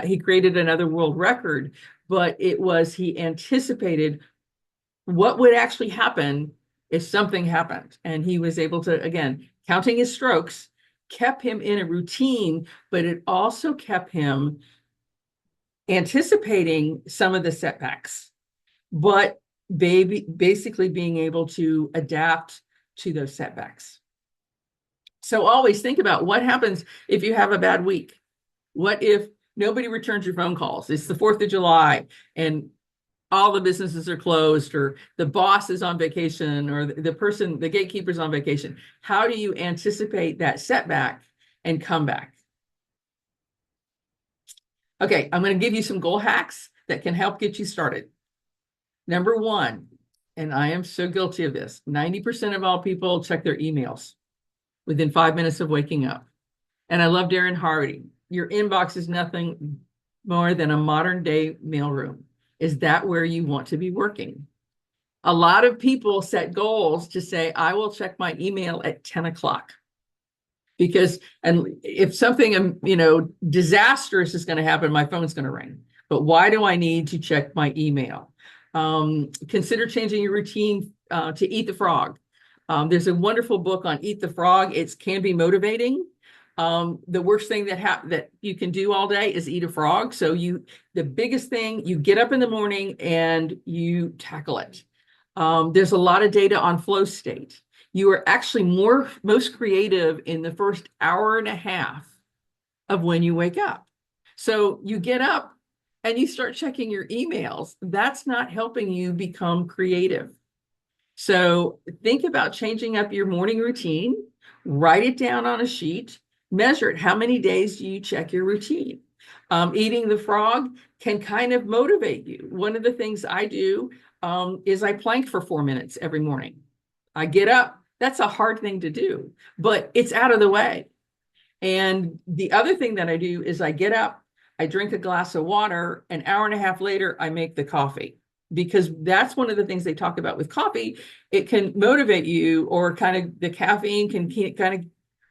he created another world record, but he anticipated what would actually happen if something happened. And he was able to, again, counting his strokes kept him in a routine, but it also kept him anticipating some of the setbacks, but basically being able to adapt to those setbacks. So always think about what happens if you have a bad week. What if nobody returns your phone calls? It's the 4th of July and all the businesses are closed, or the boss is on vacation, or the gatekeeper's on vacation. How do you anticipate that setback and come back? Okay, I'm going to give you some goal hacks that can help get you started. Number one, and I am so guilty of this, 90% of all people check their emails within 5 minutes of waking up. And I love Darren Hardy. your inbox is nothing more than a modern day mailroom. Is that where you want to be working? A lot of people set goals to say, I will check my email at 10 o'clock because, and if something, disastrous is going to happen, my phone's going to ring. But why do I need to check my email? Consider changing your routine to eat the frog. There's a wonderful book on Eat the Frog. It can be motivating. The worst thing that you can do all day is eat a frog. So the biggest thing, you get up in the morning and you tackle it. There's a lot of data on flow state. You are actually most creative in the first hour and a half of when you wake up. So you get up and you start checking your emails. That's not helping you become creative. So think about changing up your morning routine, write it down on a sheet, measure it. How many days do you check your routine? Eating the frog can kind of motivate you. One of the things I do is I plank for 4 minutes every morning. I get up. That's a hard thing to do, but it's out of the way. And the other thing that I do is I get up, I drink a glass of water, an hour and a half later, I make the coffee. Because that's one of the things they talk about with coffee. It can motivate you, or kind of the caffeine can kind of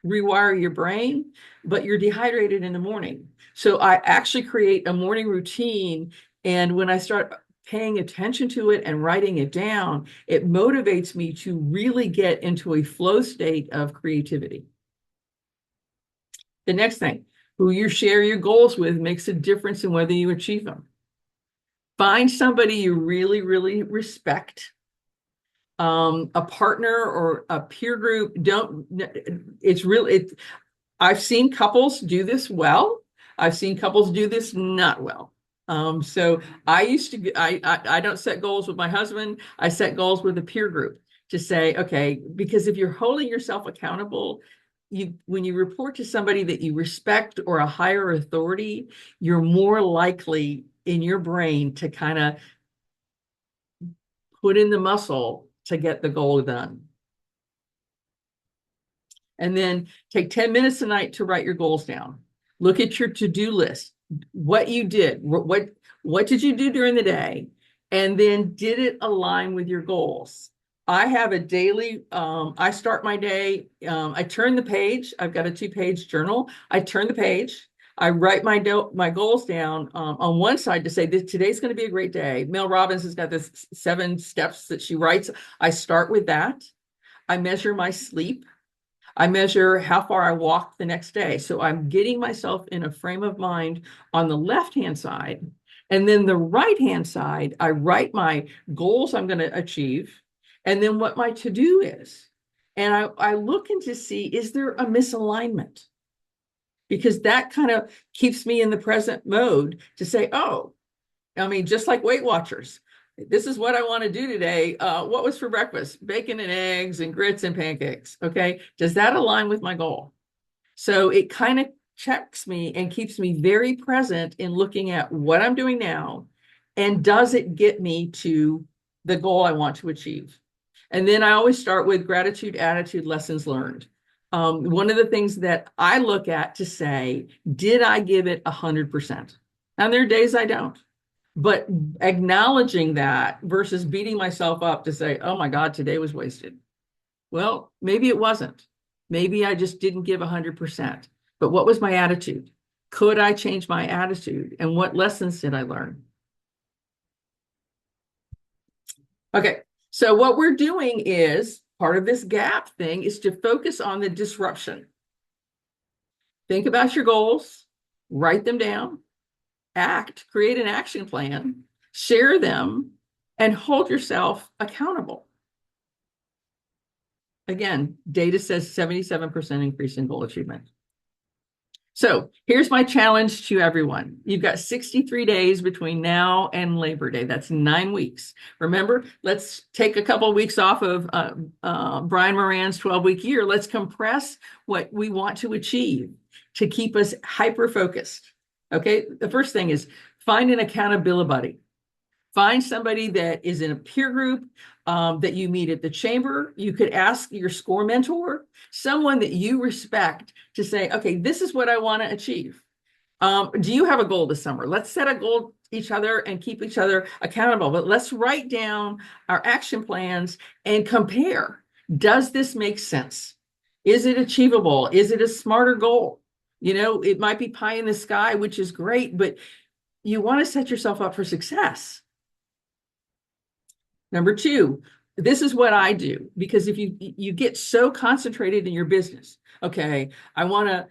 rewire your brain, but you're dehydrated in the morning. So I actually create a morning routine. And when I start paying attention to it and writing it down, it motivates me to really get into a flow state of creativity. The next thing, who you share your goals with makes a difference in whether you achieve them. Find somebody you really, really respect. A partner or a peer group. I've seen couples do this well. I've seen couples do this not well. So I don't set goals with my husband. I set goals with a peer group to say, okay, because if you're holding yourself accountable, when you report to somebody that you respect or a higher authority, you're more likely in your brain to kind of put in the muscle to get the goal done. And then take 10 minutes a night to write your goals down. Look at your to-do list, what you did, what did you do during the day? And then did it align with your goals? I have a daily, I start my day, I turn the page. I've got a 2-page journal. I turn the page. I write my goals down on one side to say that today's going to be a great day. Mel Robbins has got this 7 steps that she writes. I start with that. I measure my sleep. I measure how far I walk the next day. So I'm getting myself in a frame of mind on the left-hand side. And then the right-hand side, I write my goals I'm going to achieve, and then what my to-do is. And I look in to see, is there a misalignment? Because that kind of keeps me in the present mode to say, oh, I mean, just like Weight Watchers, this is what I want to do today. What was for breakfast? Bacon and eggs and grits and pancakes. Okay. Does that align with my goal? So it kind of checks me and keeps me very present in looking at what I'm doing now. And does it get me to the goal I want to achieve? And then I always start with gratitude, attitude, lessons learned. One of the things that I look at to say, did I give it 100%? And there are days I don't. But acknowledging that versus beating myself up to say, oh my God, today was wasted. Well, maybe it wasn't. Maybe I just didn't give 100%. But what was my attitude? Could I change my attitude? And what lessons did I learn? Okay, so what we're doing is part of this gap thing is to focus on the disruption. Think about your goals, write them down, create an action plan, share them, and hold yourself accountable. Again, data says 77% increase in goal achievement. So here's my challenge to everyone. You've got 63 days between now and Labor Day. That's 9 weeks. Remember, let's take a couple of weeks off of Brian Moran's 12-week year. Let's compress what we want to achieve to keep us hyper-focused. Okay, the first thing is find an accountability buddy. Find somebody that is in a peer group that you meet at the chamber. You could ask your SCORE mentor, someone that you respect, to say, okay, this is what I want to achieve. Do you have a goal this summer? Let's set a goal each other and keep each other accountable. But let's write down our action plans and compare. Does this make sense? Is it achievable? Is it a smarter goal? It might be pie in the sky, which is great, but you want to set yourself up for success. Number two, this is what I do, because if you get so concentrated in your business, okay, I want to,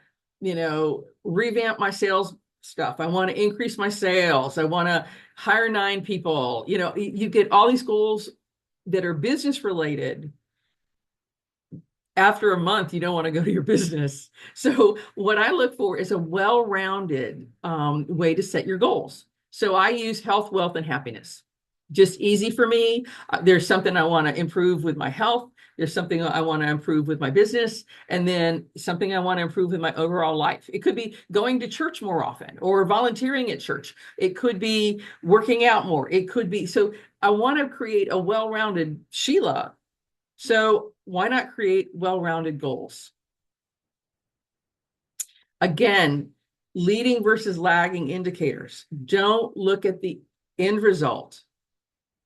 revamp my sales stuff. I want to increase my sales. I want to hire 9 people. You get all these goals that are business related. After a month, you don't want to go to your business. So what I look for is a well-rounded way to set your goals. So I use health, wealth, and happiness. Just easy for me. There's something I want to improve with my health. There's something I want to improve with my business. And then something I want to improve with my overall life. It could be going to church more often or volunteering at church. It could be working out more. It could be, so I want to create a well-rounded Sheila. So why not create well-rounded goals? Again, leading versus lagging indicators. Don't look at the end result.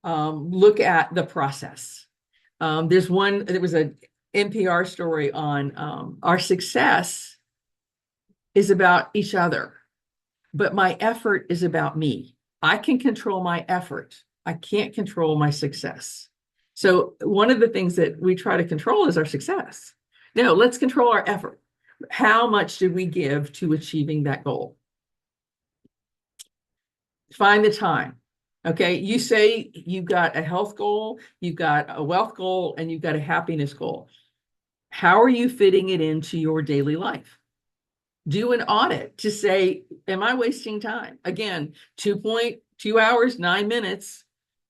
Look at the process. There was an NPR story on our success is about each other, but my effort is about me. I can control my effort. I can't control my success. So one of the things that we try to control is our success. No, let's control our effort. How much did we give to achieving that goal? Find the time. Okay, you say you've got a health goal, you've got a wealth goal, and you've got a happiness goal. How are you fitting it into your daily life? Do an audit to say, am I wasting time? Again, 2.2 hours, 9 minutes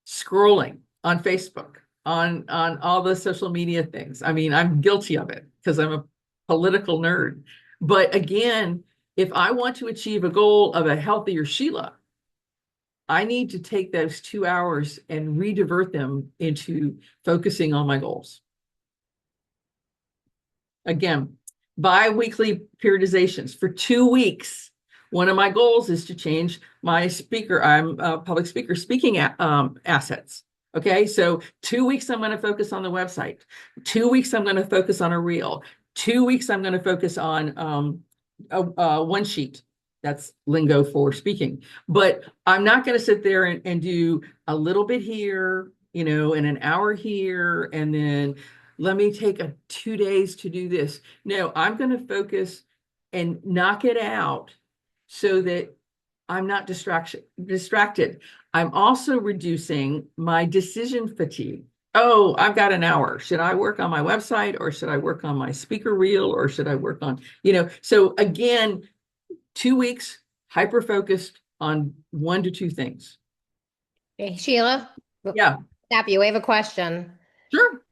scrolling on Facebook, on all the social media things. I mean, I'm guilty of it because I'm a political nerd. But again, if I want to achieve a goal of a healthier Sheila, I need to take those 2 hours and redivert them into focusing on my goals. Again, bi-weekly periodizations for 2 weeks. One of my goals is to change my speaker. I'm a public speaker speaking assets. Okay, so 2 weeks I'm going to focus on the website. 2 weeks I'm going to focus on a reel. 2 weeks I'm going to focus on one sheet. That's lingo for speaking. But I'm not going to sit there and do a little bit here, and an hour here, and then let me take 2 days to do this. No, I'm going to focus and knock it out so that I'm not distracted. I'm also reducing my decision fatigue. Oh, I've got an hour. Should I work on my website, or should I work on my speaker reel, or should I work on, so again, 2 weeks, hyper-focused on 1 to 2 things. Hey, Sheila, Yeah, stop you. We have a question. sure.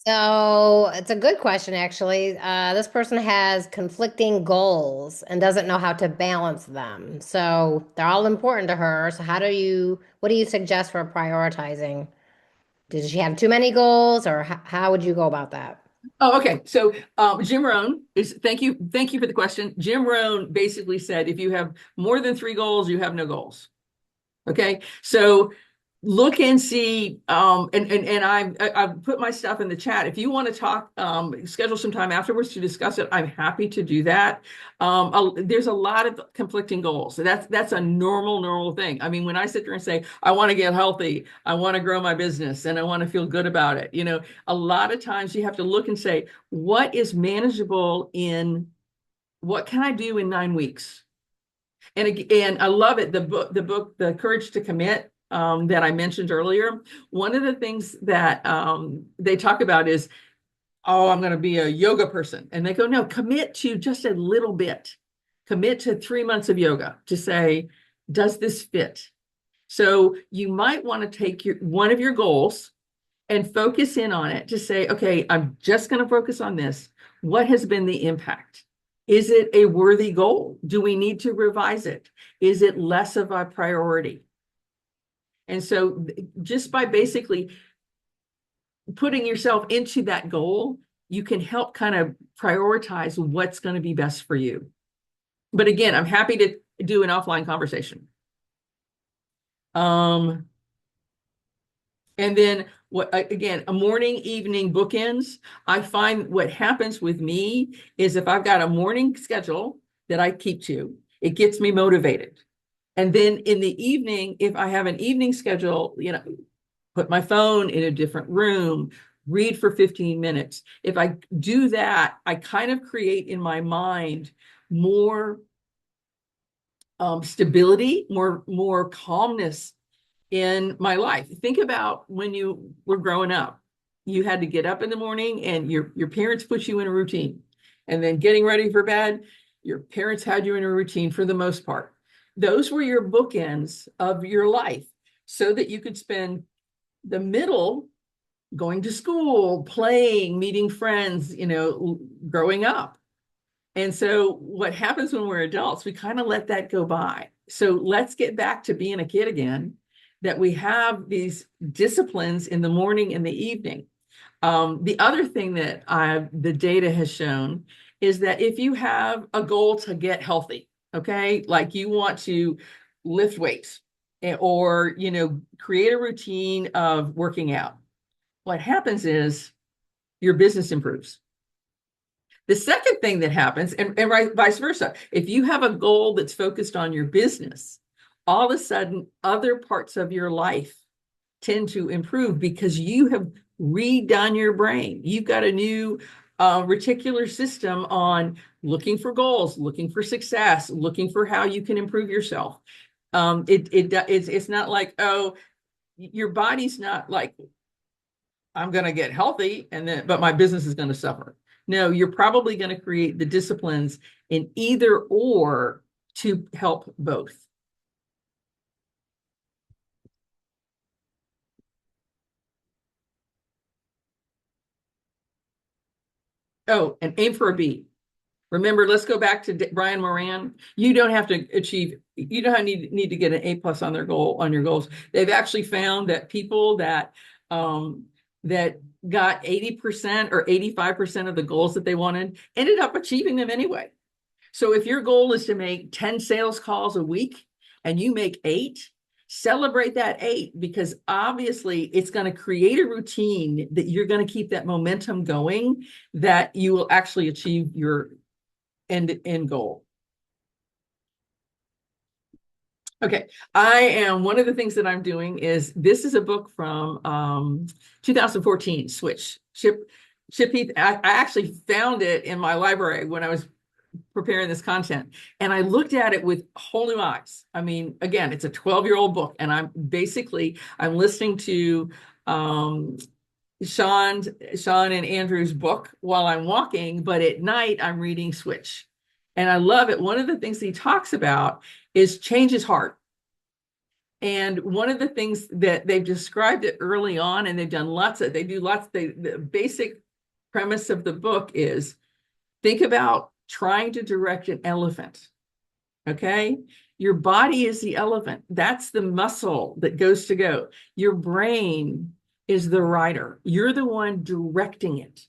So it's a good question, actually. This person has conflicting goals and doesn't know how to balance them. So they're all important to her. So what do you suggest for prioritizing? Does she have too many goals, or how would you go about that? Oh, okay. So Jim Rohn thank you for the question. Jim Rohn basically said, if you have more than 3 goals, you have no goals. Okay. So look and see, and I've put my stuff in the chat. If you want to talk, schedule some time afterwards to discuss it, I'm happy to do that. There's a lot of conflicting goals. So that's a normal thing. I mean, when I sit there and say, I want to get healthy, I want to grow my business, and I want to feel good about it, a lot of times you have to look and say, what is manageable what can I do in 9 weeks? And I love it. The book, The Courage to Commit, that I mentioned earlier. One of the things that they talk about is, oh, I'm going to be a yoga person. And they go, no, commit to just a little bit. Commit to 3 months of yoga to say, does this fit? So you might want to take one of your goals and focus in on it to say, okay, I'm just going to focus on this. What has been the impact? Is it a worthy goal? Do we need to revise it? Is it less of a priority? And so just by basically putting yourself into that goal, you can help kind of prioritize what's going to be best for you. But again, I'm happy to do an offline conversation. Um, and then what, again, a morning, evening bookends. I find what happens with me is if I've got a morning schedule that I keep to, it gets me motivated. And then in the evening, if I have an evening schedule, put my phone in a different room, read for 15 minutes. If I do that, I kind of create in my mind more stability, more calmness in my life. Think about when you were growing up. You had to get up in the morning and your parents put you in a routine. And then getting ready for bed, your parents had you in a routine for the most part. Those were your bookends of your life so that you could spend the middle going to school, playing, meeting friends, growing up. And so what happens when we're adults, we kind of let that go by. So let's get back to being a kid again, that we have these disciplines in the morning and the evening. The other thing that the data has shown is that if you have a goal to get healthy, okay, like you want to lift weights or, create a routine of working out, what happens is your business improves. The second thing that happens, and right, vice versa, if you have a goal that's focused on your business, all of a sudden other parts of your life tend to improve because you have redone your brain. You've got a new reticular system on looking for goals, looking for success, looking for how you can improve yourself. It's not like, oh, your body's not like, I'm going to get healthy but my business is going to suffer. No, you're probably going to create the disciplines in either or to help both. Oh, and aim for a B. Remember, let's go back to Brian Moran. You don't have to achieve, you don't need to get an A+ on your goals. They've actually found that people that that got 80% or 85% of the goals that they wanted ended up achieving them anyway. So if your goal is to make 10 sales calls a week and you make 8, celebrate that 8, because obviously it's going to create a routine that you're going to keep that momentum going, that you will actually achieve your end goal. Okay, one of the things that I'm doing is, this is a book from 2014, Switch, Chip Heath. I actually found it in my library when I was preparing this content, and I looked at it with whole new eyes. I mean, again, it's a 12-year-old book, and I'm listening to Sean and Andrew's book while I'm walking, but at night I'm reading Switch. And I love it. One of the things he talks about is change is hard. And one of the things that they've described it early on, and the basic premise of the book is, think about trying to direct an elephant. Okay? Your body is the elephant. That's the muscle that goes to go. Your brain is the rider. You're the one directing it.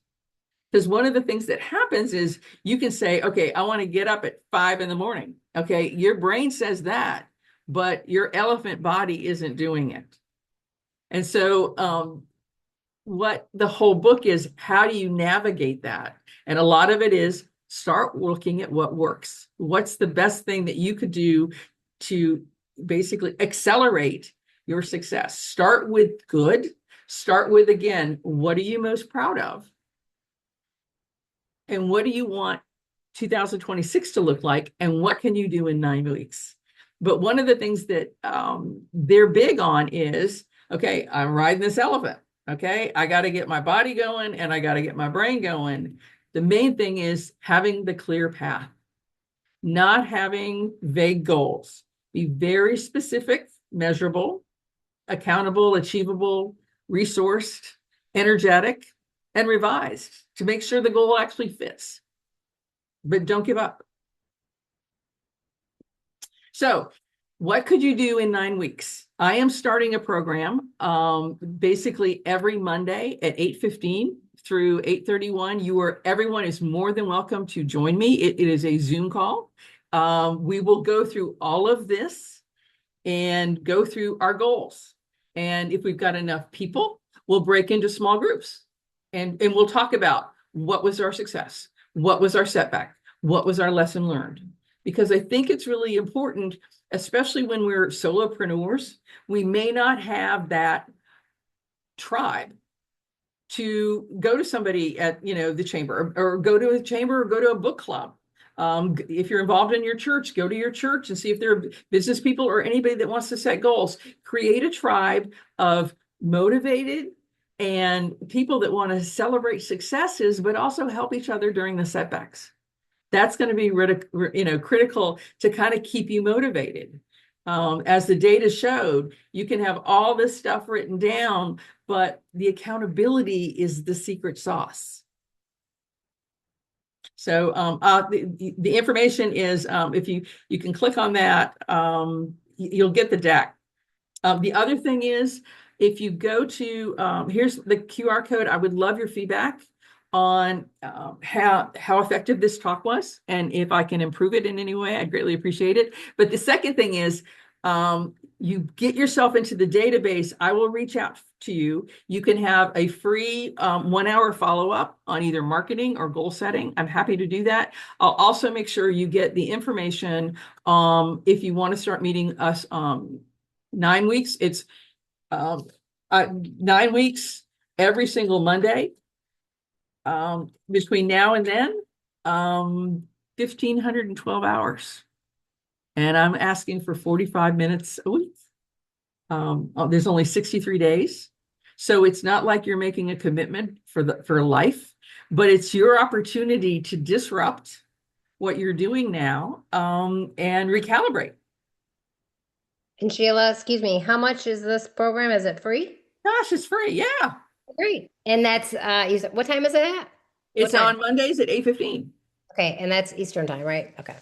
Because one of the things that happens is you can say, okay, I want to get up at 5 in the morning. Okay, your brain says that, but your elephant body isn't doing it. And so what the whole book is, how do you navigate that? And a lot of it is, start looking at what works. What's the best thing that you could do to basically accelerate your success? Start with good. Start with, again, what are you most proud of? And what do you want 2026 to look like? And what can you do in 9 weeks? But one of the things that they're big on is, okay, I'm riding this elephant. Okay, I got to get my body going and I got to get my brain going. The main thing is having the clear path, not having vague goals. Be very specific, measurable, accountable, achievable, resourced, energetic, and revised to make sure the goal actually fits. But don't give up. So what could you do in 9 weeks? I am starting a program basically every Monday at 8:15 through 8:31. Everyone is more than welcome to join me. It is a Zoom call. We will go through all of this and go through our goals. And if we've got enough people, we'll break into small groups and we'll talk about what was our success, what was our setback, what was our lesson learned. Because I think it's really important, especially when we're solopreneurs, we may not have that tribe to go to somebody at the chamber, or go to a chamber, or go to a book club. If you're involved in your church, go to your church and see if there are business people or anybody that wants to set goals. Create a tribe of motivated and people that want to celebrate successes, but also help each other during the setbacks. That's going to be critical to kind of keep you motivated. As the data showed, you can have all this stuff written down, but the accountability is the secret sauce. So the information is, if you can click on that, you'll get the deck. The other thing is, if you go to, here's the QR code. I would love your feedback on how effective this talk was, and if I can improve it in any way, I'd greatly appreciate it. But the second thing is, you get yourself into the database. I will reach out to you. You can have a free 1-hour follow-up on either marketing or goal setting. I'm happy to do that. I'll also make sure you get the information if you want to start meeting us 9 weeks. It's 9 weeks every single Monday. Between now and then, 1,512 hours. And I'm asking for 45 minutes a week. There's only 63 days. So it's not like you're making a commitment for life, but it's your opportunity to disrupt what you're doing now, and recalibrate. And Sheila, excuse me, how much is this program? Is it free? Gosh, it's free. Yeah. Great. And that's you said, what time is it at? What It's time? on Mondays at 8:15. Okay, and that's Eastern time, right? Okay.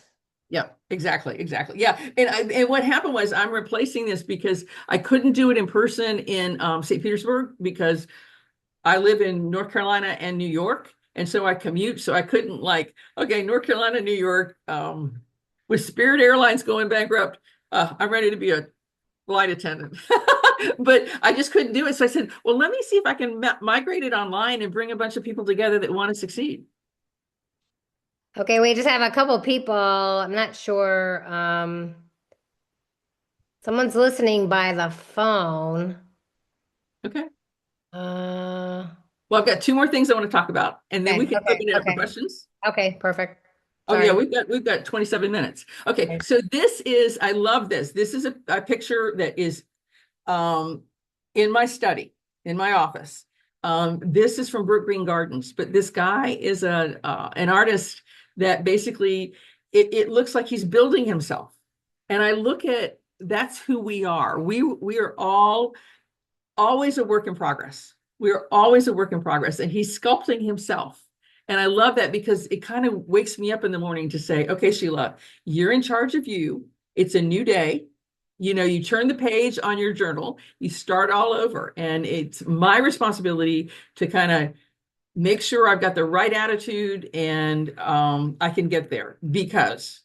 Yeah, exactly. Yeah. And what happened was, I'm replacing this because I couldn't do it in person in St. Petersburg, because I live in North Carolina and New York. And so I commute. So I couldn't, okay, North Carolina, New York, with Spirit Airlines going bankrupt, I'm ready to be a flight attendant. But I just couldn't do it. So I said, well, let me see if I can migrate it online and bring a bunch of people together that want to succeed. Okay, we just have a couple people. I'm not sure. Someone's listening by the phone. Okay. Uh, Well, I've got 2 more things I want to talk about, and then we can open it up for okay. questions. Okay, perfect. Oh Sorry. yeah, we've got 27 minutes. Okay, Okay. so this is, I love this. This is a picture that is in my study, in my office. This is from Brook Green Gardens, but this guy is an artist that basically, it looks like he's building himself. And I look at, that's who we are. We are all always a work in progress. We are always a work in progress, and he's sculpting himself. And I love that, because it kind of wakes me up in the morning to say, okay, Sheila, you're in charge of you. It's a new day. You turn the page on your journal, you start all over. And it's my responsibility to kind of make sure I've got the right attitude, and I can get there, because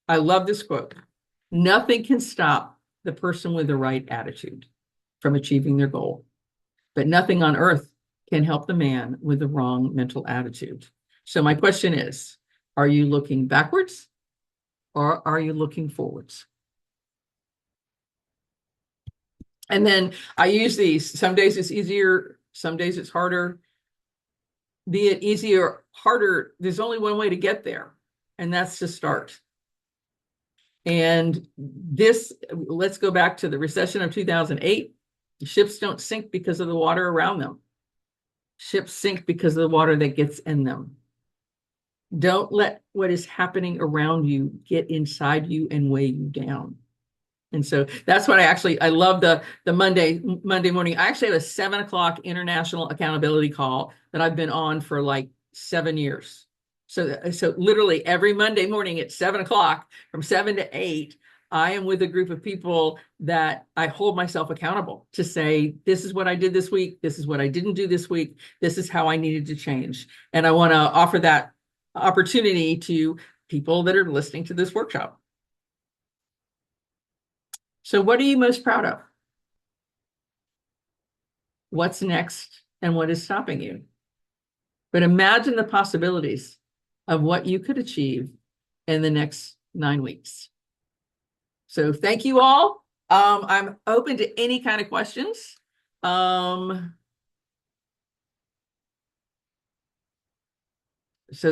I love this quote. Nothing can stop the person with the right attitude from achieving their goal, but nothing on earth can help the man with the wrong mental attitude. So my question is, are you looking backwards, or are you looking forwards? And then I use these. Some days it's easier, some days it's harder. Be it easier or harder, there's only one way to get there, and that's to start. And this, let's go back to the recession of 2008. Ships don't sink because of the water around them. Ships sink because of the water that gets in them. Don't let what is happening around you get inside you and weigh you down. And so that's what I love the Monday morning. I actually have a 7 o'clock international accountability call that I've been on for like 7 years. So literally every Monday morning at 7 o'clock, from 7 to 8, I am with a group of people that I hold myself accountable to say, this is what I did this week. This is what I didn't do this week. This is how I needed to change. And I want to offer that opportunity to people that are listening to this workshop. So what are you most proud of? What's next and what is stopping you? But imagine the possibilities of what you could achieve in the next 9 weeks. So thank you all. I'm open to any kind of questions. So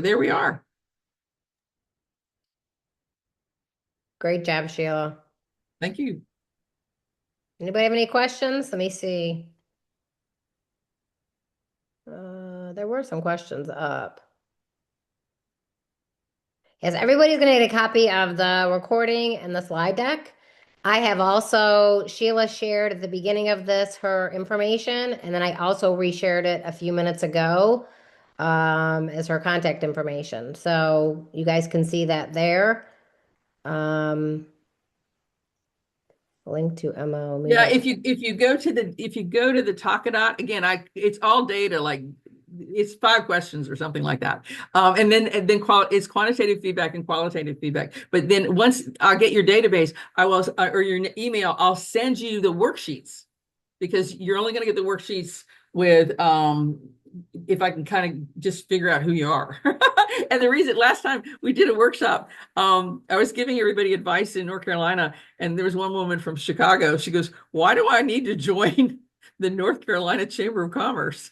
there we are. Great job, Sheila. Thank you. Anybody have any questions? Let me see. There were some questions up. Yes, everybody's going to get a copy of the recording and the slide deck. I have also, Sheila shared at the beginning of this her information, and then I also reshared it a few minutes ago as her contact information. So you guys can see that there. Um, link to MO Yeah, meeting. if you go to the Talkadot again, it's all data, like it's 5 questions or something like that. It's quantitative feedback and qualitative feedback. But then once I get your database, I will or your email, I'll send you the worksheets, because you're only going to get the worksheets with if I can kind of just figure out who you are. And the reason last time we did a workshop, I was giving everybody advice in North Carolina, and there was one woman from Chicago. She goes, "Why do I need to join the North Carolina Chamber of Commerce?"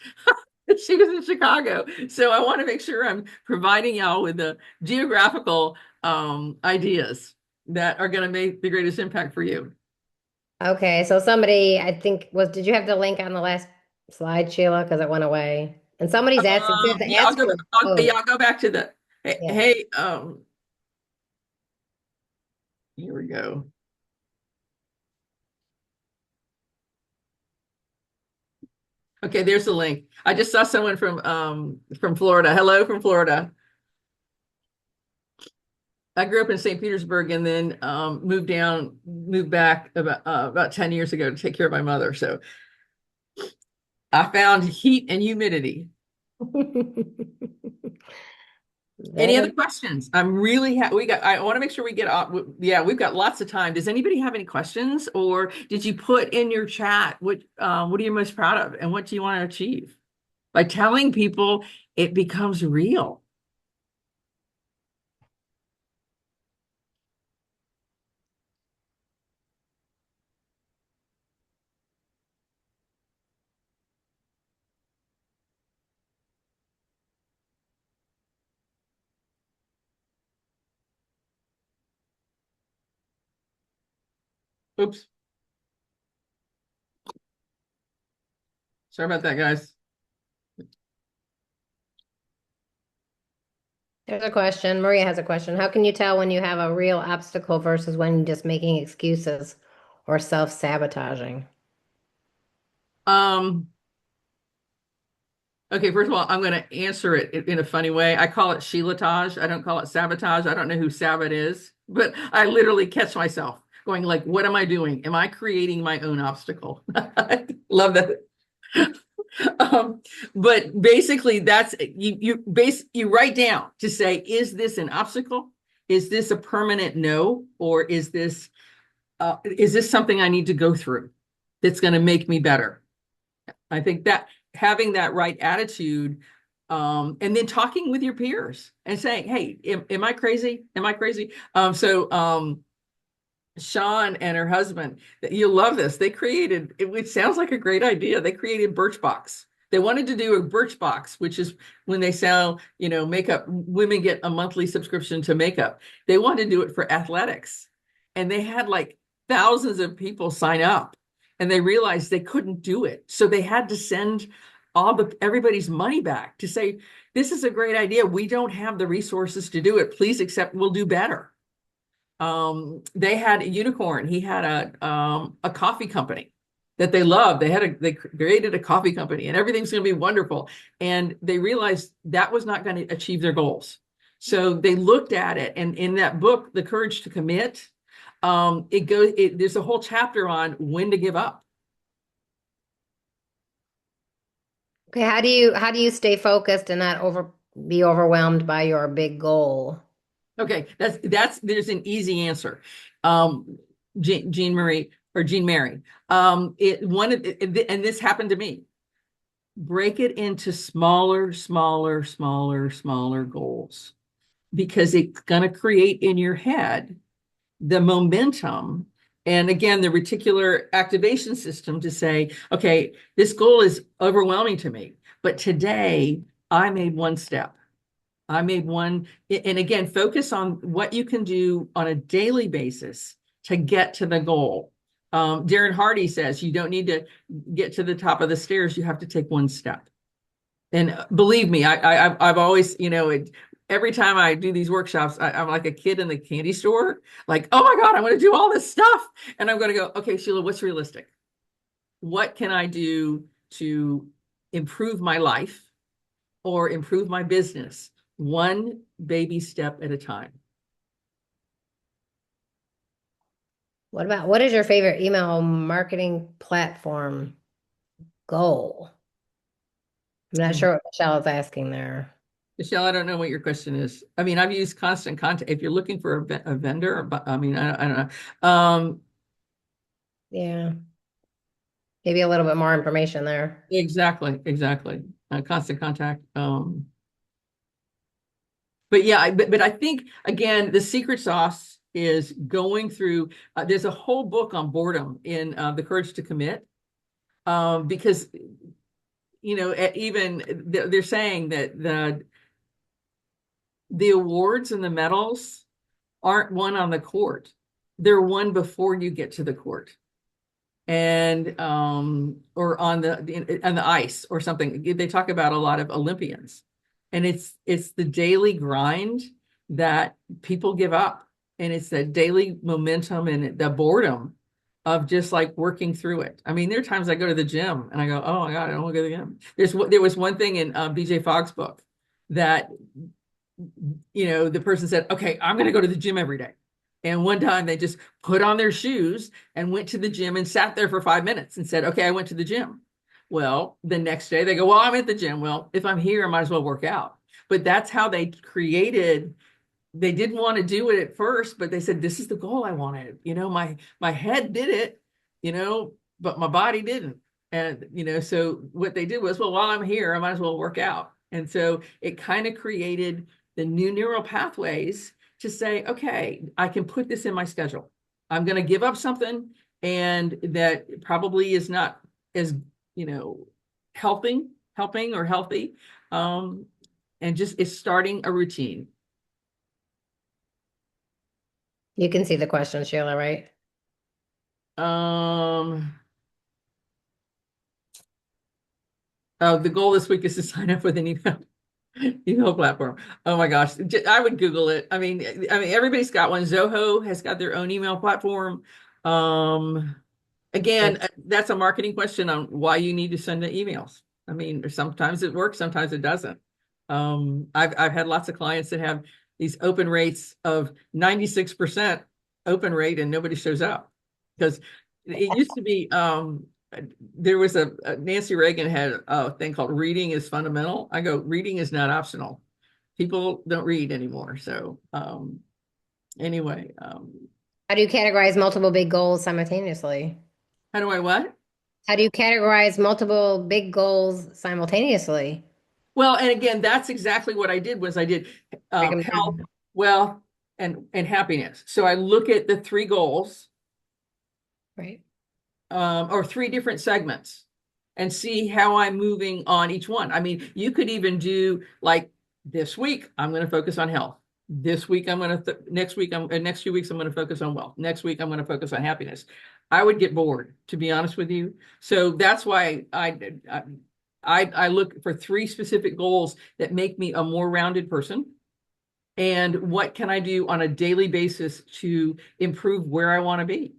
She was in Chicago. So I want to make sure I'm providing y'all with the geographical ideas that are going to make the greatest impact for you. Okay, so somebody, I think, did you have the link on the last slide, Sheila? Because it went away. And somebody's asked, it says Yeah, ask your yeah, host. I'll go back to the, Yeah. hey, here we go. Okay, there's the link. I just saw someone from Florida. Hello from Florida. I grew up in St. Petersburg and then moved back about 10 years ago to take care of my mother. So I found heat and humidity. Any other That questions? I'm really I want to make sure we get yeah, we've got lots of time. Does anybody have any questions, or did you put in your chat what are you most proud of and what do you want to achieve? By telling people, it becomes real. Oops. Sorry about that, guys. There's a question. Maria has a question. How can you tell when you have a real obstacle versus when you're just making excuses or self-sabotaging? Um, okay, first of all, I'm going to answer it in a funny way. I call it Sheilatage. I don't call it sabotage. I don't know who Sabbath is, but I literally catch myself going like, what am I doing? Am I creating my own obstacle? I love that. Um, but basically that's you write down to say, is this an obstacle? Is this a permanent no? Or is this something I need to go through that's going to make me better? I think that having that right attitude, and then talking with your peers and saying, hey, am I crazy? Am I crazy? Sean and her husband, you'll love this. They created, it sounds like a great idea. They created Birchbox. They wanted to do a Birchbox, which is when they sell, makeup, women get a monthly subscription to makeup. They wanted to do it for athletics. And they had like thousands of people sign up, and they realized they couldn't do it. So they had to send everybody's money back to say, this is a great idea. We don't have the resources to do it. Please accept, we'll do better. They had a unicorn. He had a coffee company that they loved. They created a coffee company, and everything's going to be wonderful. And they realized that was not going to achieve their goals. So they looked at it, and in that book, The Courage to Commit, there's a whole chapter on when to give up. Okay, how do you stay focused and not be overwhelmed by your big goal? Okay, there's an easy answer. Um, Jean Marie or Jean Mary. And this happened to me. Break it into smaller goals because it's going to create in your head the momentum and again the reticular activation system to say, okay, this goal is overwhelming to me, but today I made one step. I made one, and again, focus on what you can do on a daily basis to get to the goal. Darren Hardy says you don't need to get to the top of the stairs, you have to take one step. And believe me, I've always, every time I do these workshops, I'm like a kid in the candy store, like, oh my God, I want to do all this stuff. And I'm going to go, okay, Sheila, what's realistic? What can I do to improve my life or improve my business? One baby step at a time. What is your favorite email marketing platform goal? I'm not Oh, sure what Michelle is asking there. Michelle, I don't know what your question is. I mean, I've used constant contact. If you're looking for a vendor, but I mean, I don't know. Yeah, maybe a little bit more information there. Exactly. Constant contact. But yeah, but I think again, the secret sauce is going through. There's a whole book on boredom in The Courage to Commit, because even they're saying that the awards and the medals aren't won on the court; they're won before you get to the court and or on the ice or something. They talk about a lot of Olympians, and it's the daily grind that people give up, and it's that daily momentum and the boredom of just like working through it. I mean, there are times I go to the gym and I go, oh my God, I don't want to go to the gym. There was one thing in BJ Fogg's book that the person said, okay, I'm going to go to the gym every day. And one time they just put on their shoes and went to the gym and sat there for 5 minutes and said, okay, I went to the gym. Well, the next day they go, well, I'm at the gym. Well, if I'm here, I might as well work out. But that's how they created. They didn't want to do it at first, but they said, this is the goal I wanted. My head did it, but my body didn't. And, so what they did was, well, while I'm here, I might as well work out. And so it kind of created the new neural pathways to say, okay, I can put this in my schedule. I'm going to give up something and that probably is not as, helping or healthy. And just is starting a routine. You can see the question, Sheila, right? Um, the goal this week is to sign up with an email platform. Oh my gosh, I would Google it. I mean, everybody's got one. Zoho has got their own email platform. Um, Again, that's a marketing question on why you need to send the emails. I mean, sometimes it works, sometimes it doesn't. I've had lots of clients that have these open rates of 96% open rate and nobody shows up because it used to be there was a Nancy Reagan had a thing called reading is fundamental. I go, reading is not optional. People don't read anymore. So anyway, How do you categorize multiple big goals simultaneously? how do I what? How do you categorize multiple big goals simultaneously? Well, and again, that's exactly what I did was I did Break them health, down. wealth, and happiness. So I look at the three goals Right. or three different segments and see how I'm moving on each one. I mean, you could even do like this week, I'm going to focus on health. This week, I'm going to, next week, next few weeks, I'm going to focus on wealth. Next week, I'm going to focus on happiness. I would get bored, to be honest with you. So that's why I look for three specific goals that make me a more rounded person. And what can I do on a daily basis to improve where I want to be?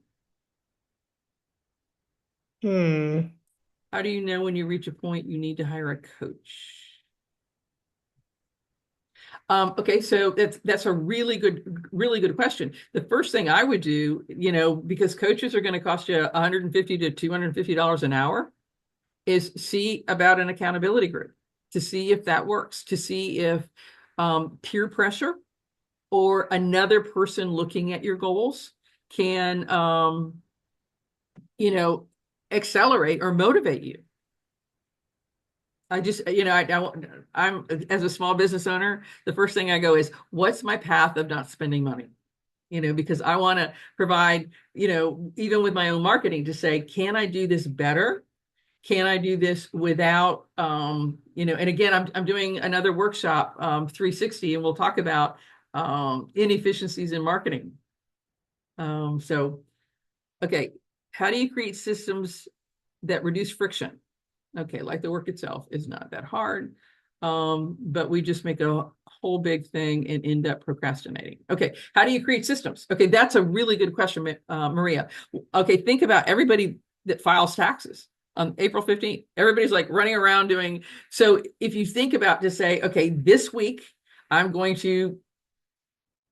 Hmm. How do you know when you reach a point you need to hire a coach? Okay, so that's a really good question. The first thing I would do, because coaches are going to cost you $150 to $250 an hour, is see about an accountability group to see if that works, to see if peer pressure or another person looking at your goals can, you know, accelerate or motivate you. I just, I'm as a small business owner, the first thing I go is, what's my path of not spending money? Because I want to provide, even with my own marketing to say, can I do this better? Can I do this without, and again, I'm doing another workshop, 360, and we'll talk about inefficiencies in marketing. So, okay, how do you create systems that reduce friction? Okay, like the work itself is not that hard, but we just make a whole big thing and end up procrastinating. Okay, how do you create systems? Okay, that's a really good question, Maria. Okay, think about everybody that files taxes on April 15th. Everybody's like running around doing. So if you think about to say, okay, this week I'm going to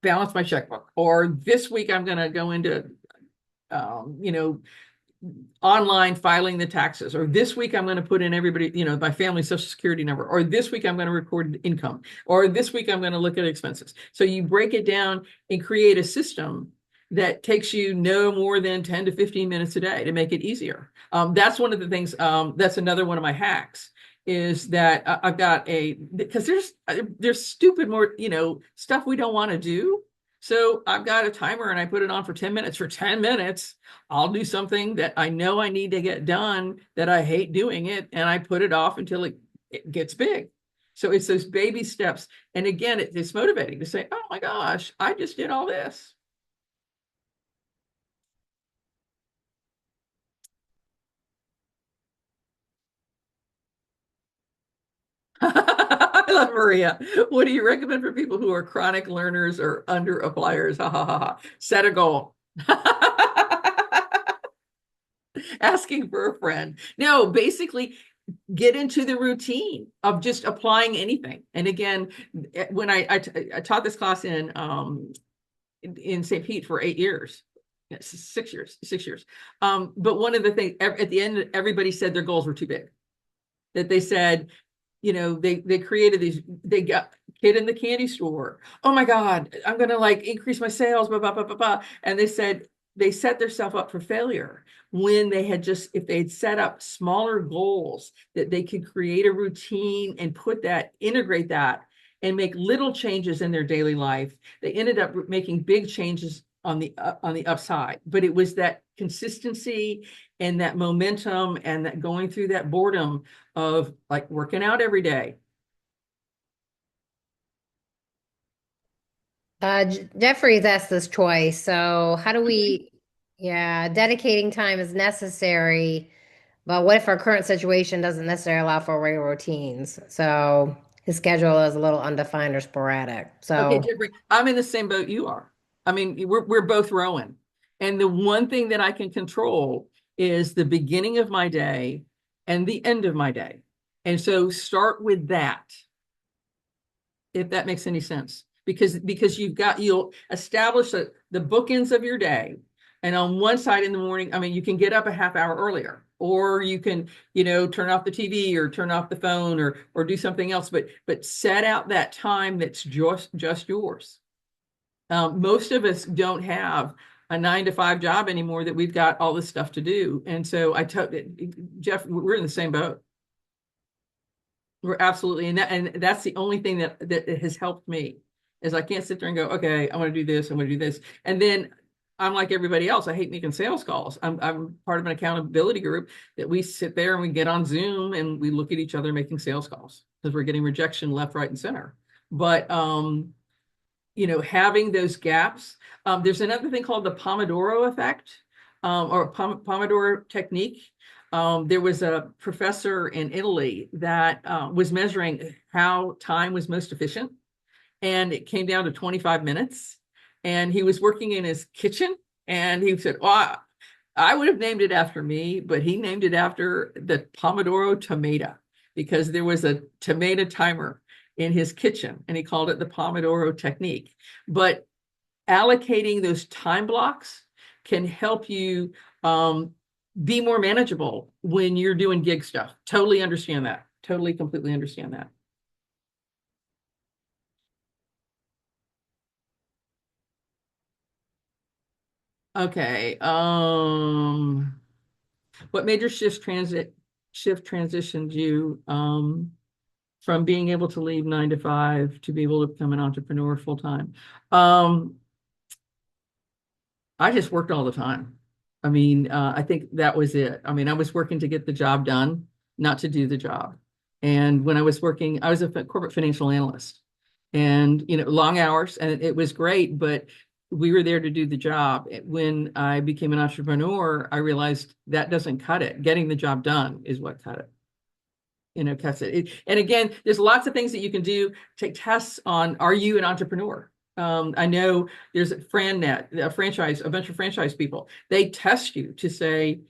balance my checkbook, or this week I'm going to go into, you know, online filing the taxes, or this week I'm going to put in everybody, my family social security number, or this week I'm going to record income, or this week I'm going to look at expenses. So you break it down and create a system that takes you no more than 10 to 15 minutes a day to make it easier. That's one of the things, that's another one of my hacks, is that I've got because there's stupid more, stuff we don't want to do. So I've got a timer and I put it on for 10 minutes. For 10 minutes, I'll do something that I know I need to get done, that I hate doing it, and I put it off until it gets big. So it's those baby steps. And again, it's motivating to say, oh my gosh, I just did all this. I love Maria. What do you recommend for people who are chronic learners or under appliers? Ha ha ha ha. Set a goal. Asking for a friend. No, basically get into the routine of just applying anything. And again, when I taught this class in St. Pete for 8 years. 6 years. But one of the things at the end, everybody said their goals were too big. That they said, they created these, they got kid in the candy store. Oh my God, I'm going to increase my sales, blah, blah, blah, blah, blah. And they said they set themselves up for failure when they had if they'd set up smaller goals, that they could create a routine and integrate that and make little changes in their daily life. They ended up making big changes on the upside, but it was that consistency and that momentum and that going through that boredom of working out every day. Jeffrey's asked this choice. So how do we, yeah, dedicating time is necessary, but what if our current situation doesn't necessarily allow for regular routines? So his schedule is a little undefined or sporadic. Okay, So Jeffrey, I'm in the same boat you are. I mean, we're both rowing. And the one thing that I can control is the beginning of my day and the end of my day. And so start with that, if that makes any sense. Because you'll establish the bookends of your day. And on one side in the morning, I mean, you can get up a half hour earlier, or you can, turn off the TV or turn off the phone or do something else, but set out that time that's just yours. Most of us don't have a 9 to 5 job anymore, that we've got all this stuff to do. And so Jeff, we're in the same boat. We're absolutely, and that's the only thing that has helped me, is I can't sit there and go, okay, I want to do this, I'm going to do this. And then I'm like everybody else. I hate making sales calls. I'm part of an accountability group that we sit there and we get on Zoom and we look at each other making sales calls because we're getting rejection left, right, and center. But having those gaps. There's another thing called the Pomodoro effect, or Pomodoro technique. There was a professor in Italy that was measuring how time was most efficient, and it came down to 25 minutes. And he was working in his kitchen, and he said, "Oh, I would have named it after me," but he named it after the Pomodoro tomato, because there was a tomato timer in his kitchen, and he called it the Pomodoro technique. But allocating those time blocks can help you be more manageable when you're doing gig stuff. Totally understand that. Totally, completely understand that. Okay. What major shift transitioned you from being able to leave 9 to 5 to be able to become an entrepreneur full time? Um, I just worked all the time. I mean, I think that was it. I mean, I was working to get the job done, not to do the job. And when I was working, I was a corporate financial analyst, and long hours, and it was great, but we were there to do the job. When I became an entrepreneur, I realized that doesn't cut it. Getting the job done is what cut it. Cuts it. And again, there's lots of things that you can do. Take tests on, are you an entrepreneur? I know there's a bunch of franchise people. They test you to say,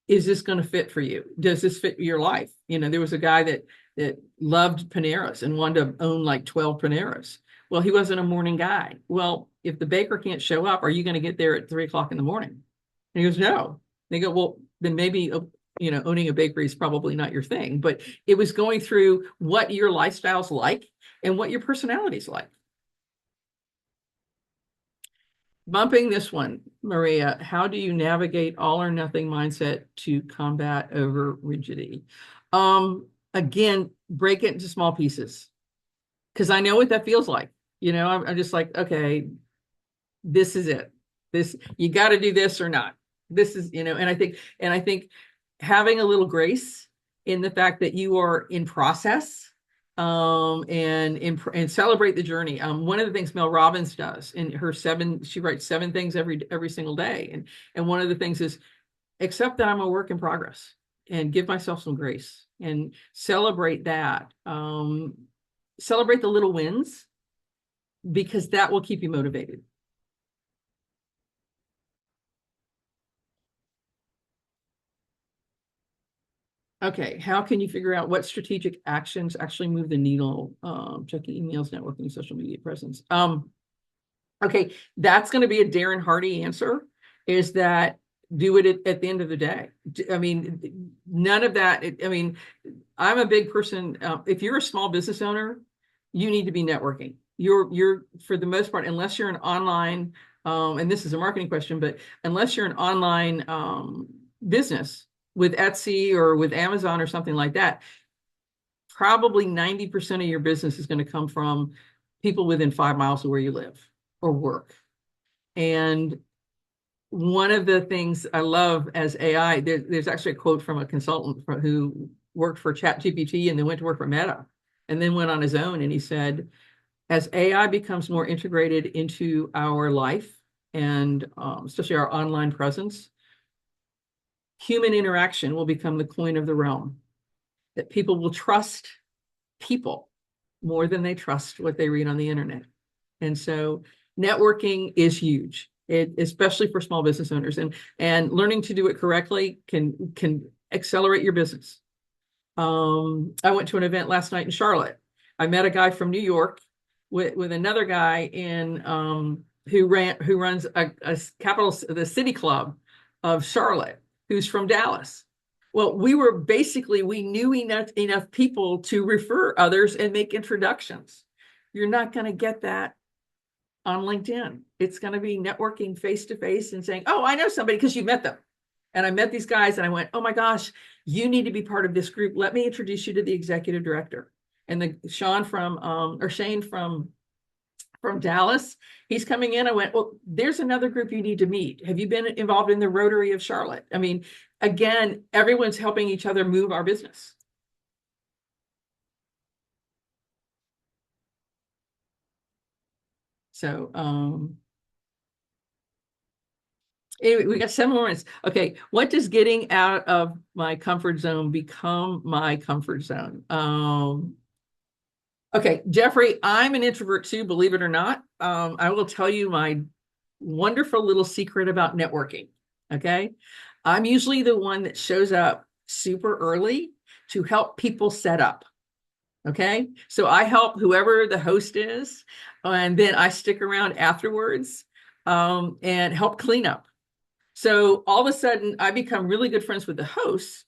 is this going to fit for you? Does this fit your life? There was a guy that loved Paneras and wanted to own like 12 Paneras. Well, he wasn't a morning guy. Well, if the baker can't show up, are you going to get there at 3 o'clock in the morning? And he goes, no. They go, well, then maybe owning a bakery is probably not your thing. But it was going through what your lifestyle's like and what your personality's like. Bumping this one, Maria, how do you navigate all or nothing mindset to combat over rigidity? Again, break it into small pieces, because I know what that feels like. I'm just like, okay, this is it. This, you got to do this or not. This is, and I think having a little grace in the fact that you are in process, and celebrate the journey. One of the things Mel Robbins does in her she writes 7 things every single day, and one of the things is accept that I'm a work in progress and give myself some grace and celebrate that. Celebrate the little wins, because that will keep you motivated. Okay, how can you figure out what strategic actions actually move the needle? Checking emails, networking, social media presence. Okay, that's going to be a Darren Hardy answer, is that do it at the end of the day. I mean, none of that. I mean, I'm a big person. If you're a small business owner, you need to be networking. You're for the most part, unless you're an online, and this is a marketing question, but unless you're an online business with Etsy or with Amazon or something like that, probably 90% of your business is going to come from people within 5 miles of where you live or work. And one of the things I love as AI, there's actually a quote from a consultant who worked for ChatGPT and then went to work for Meta and then went on his own. And he said, as AI becomes more integrated into our life, and especially our online presence, human interaction will become the coin of the realm, that people will trust people more than they trust what they read on the internet. And so networking is huge, especially for small business owners, and learning to do it correctly can accelerate your business. I went to an event last night in Charlotte. I met a guy from New York with another guy in who runs the city club of Charlotte, who's from Dallas. Well, we knew enough people to refer others and make introductions. You're not going to get that on LinkedIn. It's going to be networking face to face and saying, oh, I know somebody, because you met them. And I met these guys and I went, oh my gosh, you need to be part of this group. Let me introduce you to the executive director. And Shane from Dallas, he's coming in. I went, well, there's another group you need to meet. Have you been involved in the Rotary of Charlotte? I mean, again, everyone's helping each other move our business. So, anyway, we got 7 more minutes. Okay, what does getting out of my comfort zone become my comfort zone? Okay, Jeffrey, I'm an introvert too, believe it or not. I will tell you my wonderful little secret about networking. Okay, I'm usually the one that shows up super early to help people set up. Okay, so I help whoever the host is, and then I stick around afterwards and help clean up. So all of a sudden, I become really good friends with the host,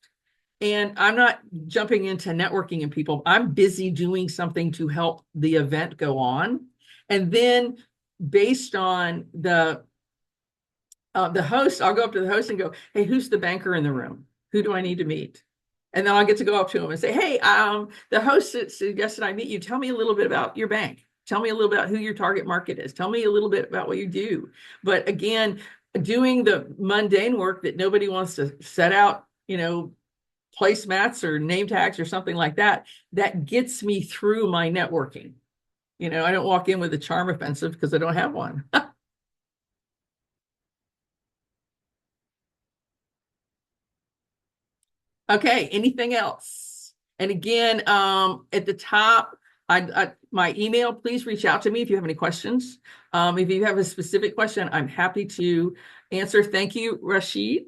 and I'm not jumping into networking and people. I'm busy doing something to help the event go on. And then based on the host, I'll go up to the host and go, hey, who's the banker in the room? Who do I need to meet? And then I'll get to go up to him and say, hey, the host suggested I meet you. Tell me a little bit about your bank. Tell me a little about who your target market is. Tell me a little bit about what you do. But again, doing the mundane work that nobody wants to set out, placemats or name tags or something like that, that gets me through my networking. I don't walk in with a charm offensive because I don't have one. Okay, anything else? And again, at the top, my email, please reach out to me if you have any questions. If you have a specific question, I'm happy to answer. Thank you, Rashid.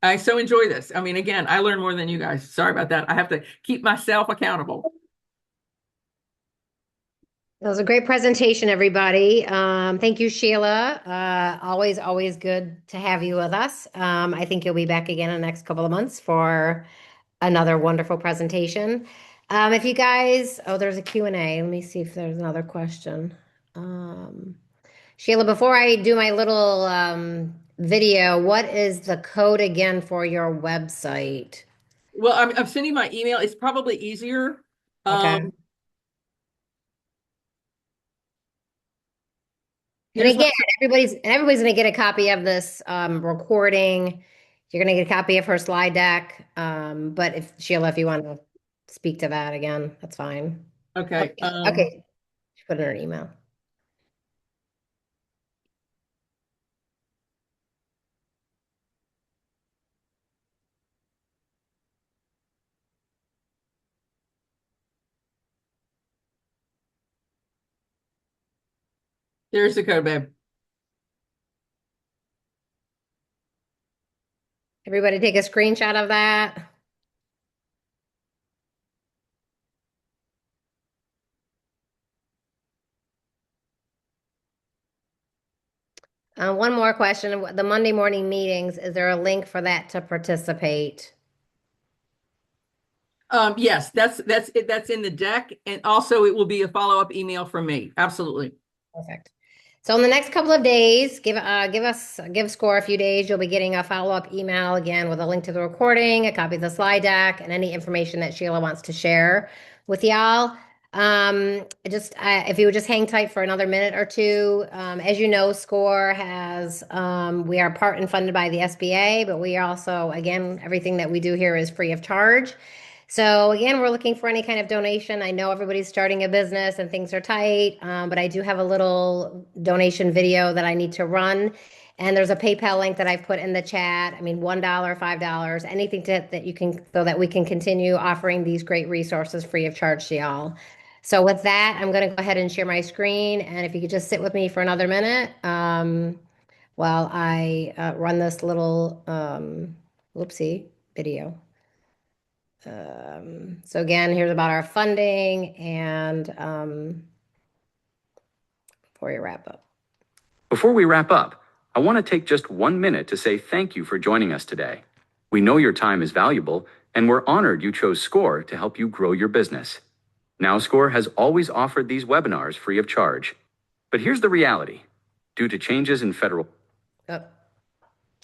I so enjoy this. I mean, again, I learn more than you guys. Sorry about that. I have to keep myself accountable. That was a great presentation, everybody. Thank you, Sheila. Always good to have you with us. I think you'll be back again in the next couple of months for another wonderful presentation. If you guys, oh, there's a Q&A. Let me see if there's another question. Sheila, before I do my little video, what is the code again for your website? Well, I'm sending my email. It's probably easier. Okay. And Here's my again, everybody's going to get a copy of this recording. You're going to get a copy of her slide deck. But if Sheila, if you want to speak to that again, that's fine. okay. Okay. She put in her email. There's the code, babe. Everybody take a screenshot of that. One more question. The Monday morning meetings, is there a link for that to participate? Yes, that's it. That's in the deck, and also it will be a follow-up email from me. Absolutely. Perfect. So in the next couple of days, give SCORE a few days. You'll be getting a follow-up email again with a link to the recording, a copy of the slide deck, and any information that Sheila wants to share with y'all. If you would just hang tight for another minute or two. As you know, SCORE has we are part and funded by the SBA, but we also, again, everything that we do here is free of charge. So again, we're looking for any kind of donation. I know everybody's starting a business and things are tight, but I do have a little donation video that I need to run. And there's a PayPal link that I've put in the chat. I mean, $1, $5, anything that you can, so that we can continue offering these great resources free of charge to y'all. So with that, I'm going to go ahead and share my screen. And if you could just sit with me for another minute while I run this little, whoopsie, video. So again, here's about our funding and before we wrap up. Before we wrap up, I want to take just 1 minute to say thank you for joining us today. We know your time is valuable, and we're honored you chose SCORE to help you grow your business. Now, SCORE has always offered these webinars free of charge. But here's the reality. Due to changes in federal... Oh,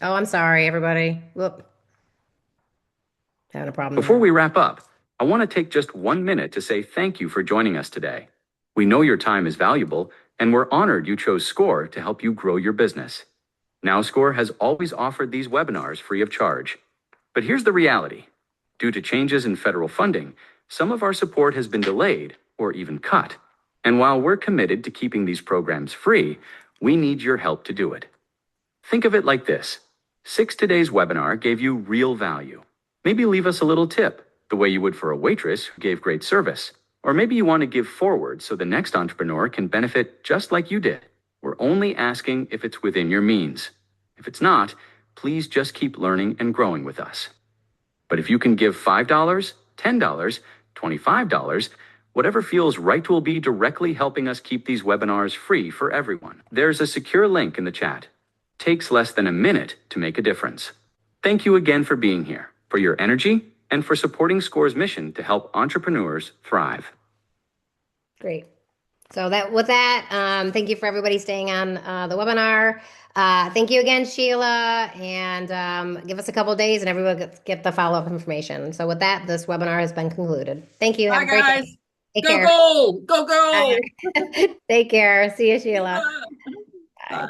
I'm sorry, everybody. Whoop. Having a problem Before there. we wrap up, I want to take just 1 minute to say thank you for joining us today. We know your time is valuable, and we're honored you chose SCORE to help you grow your business. Now, SCORE has always offered these webinars free of charge. But here's the reality. Due to changes in federal funding, some of our support has been delayed or even cut. And while we're committed to keeping these programs free, we need your help to do it. Think of it like this. 6 Today's webinar gave you real value. Maybe leave us a little tip, the way you would for a waitress who gave great service. Or maybe you want to give forward so the next entrepreneur can benefit just like you did. We're only asking if it's within your means. If it's not, please just keep learning and growing with us. But if you can give $5, $10, $25, whatever feels right will be directly helping us keep these webinars free for everyone. There's a secure link in the chat. Takes less than a minute to make a difference. Thank you again for being here, for your energy, and for supporting SCORE's mission to help entrepreneurs thrive. Great. So that with that, thank you for everybody staying on the webinar. Thank you again, Sheila, and give us a couple of days and everyone get the follow-up information. So with that, this webinar has been concluded. Thank you. Have Bye, a great day. guys. Take Go care. gold. Go gold. Take care. See you, Sheila. Bye. Bye.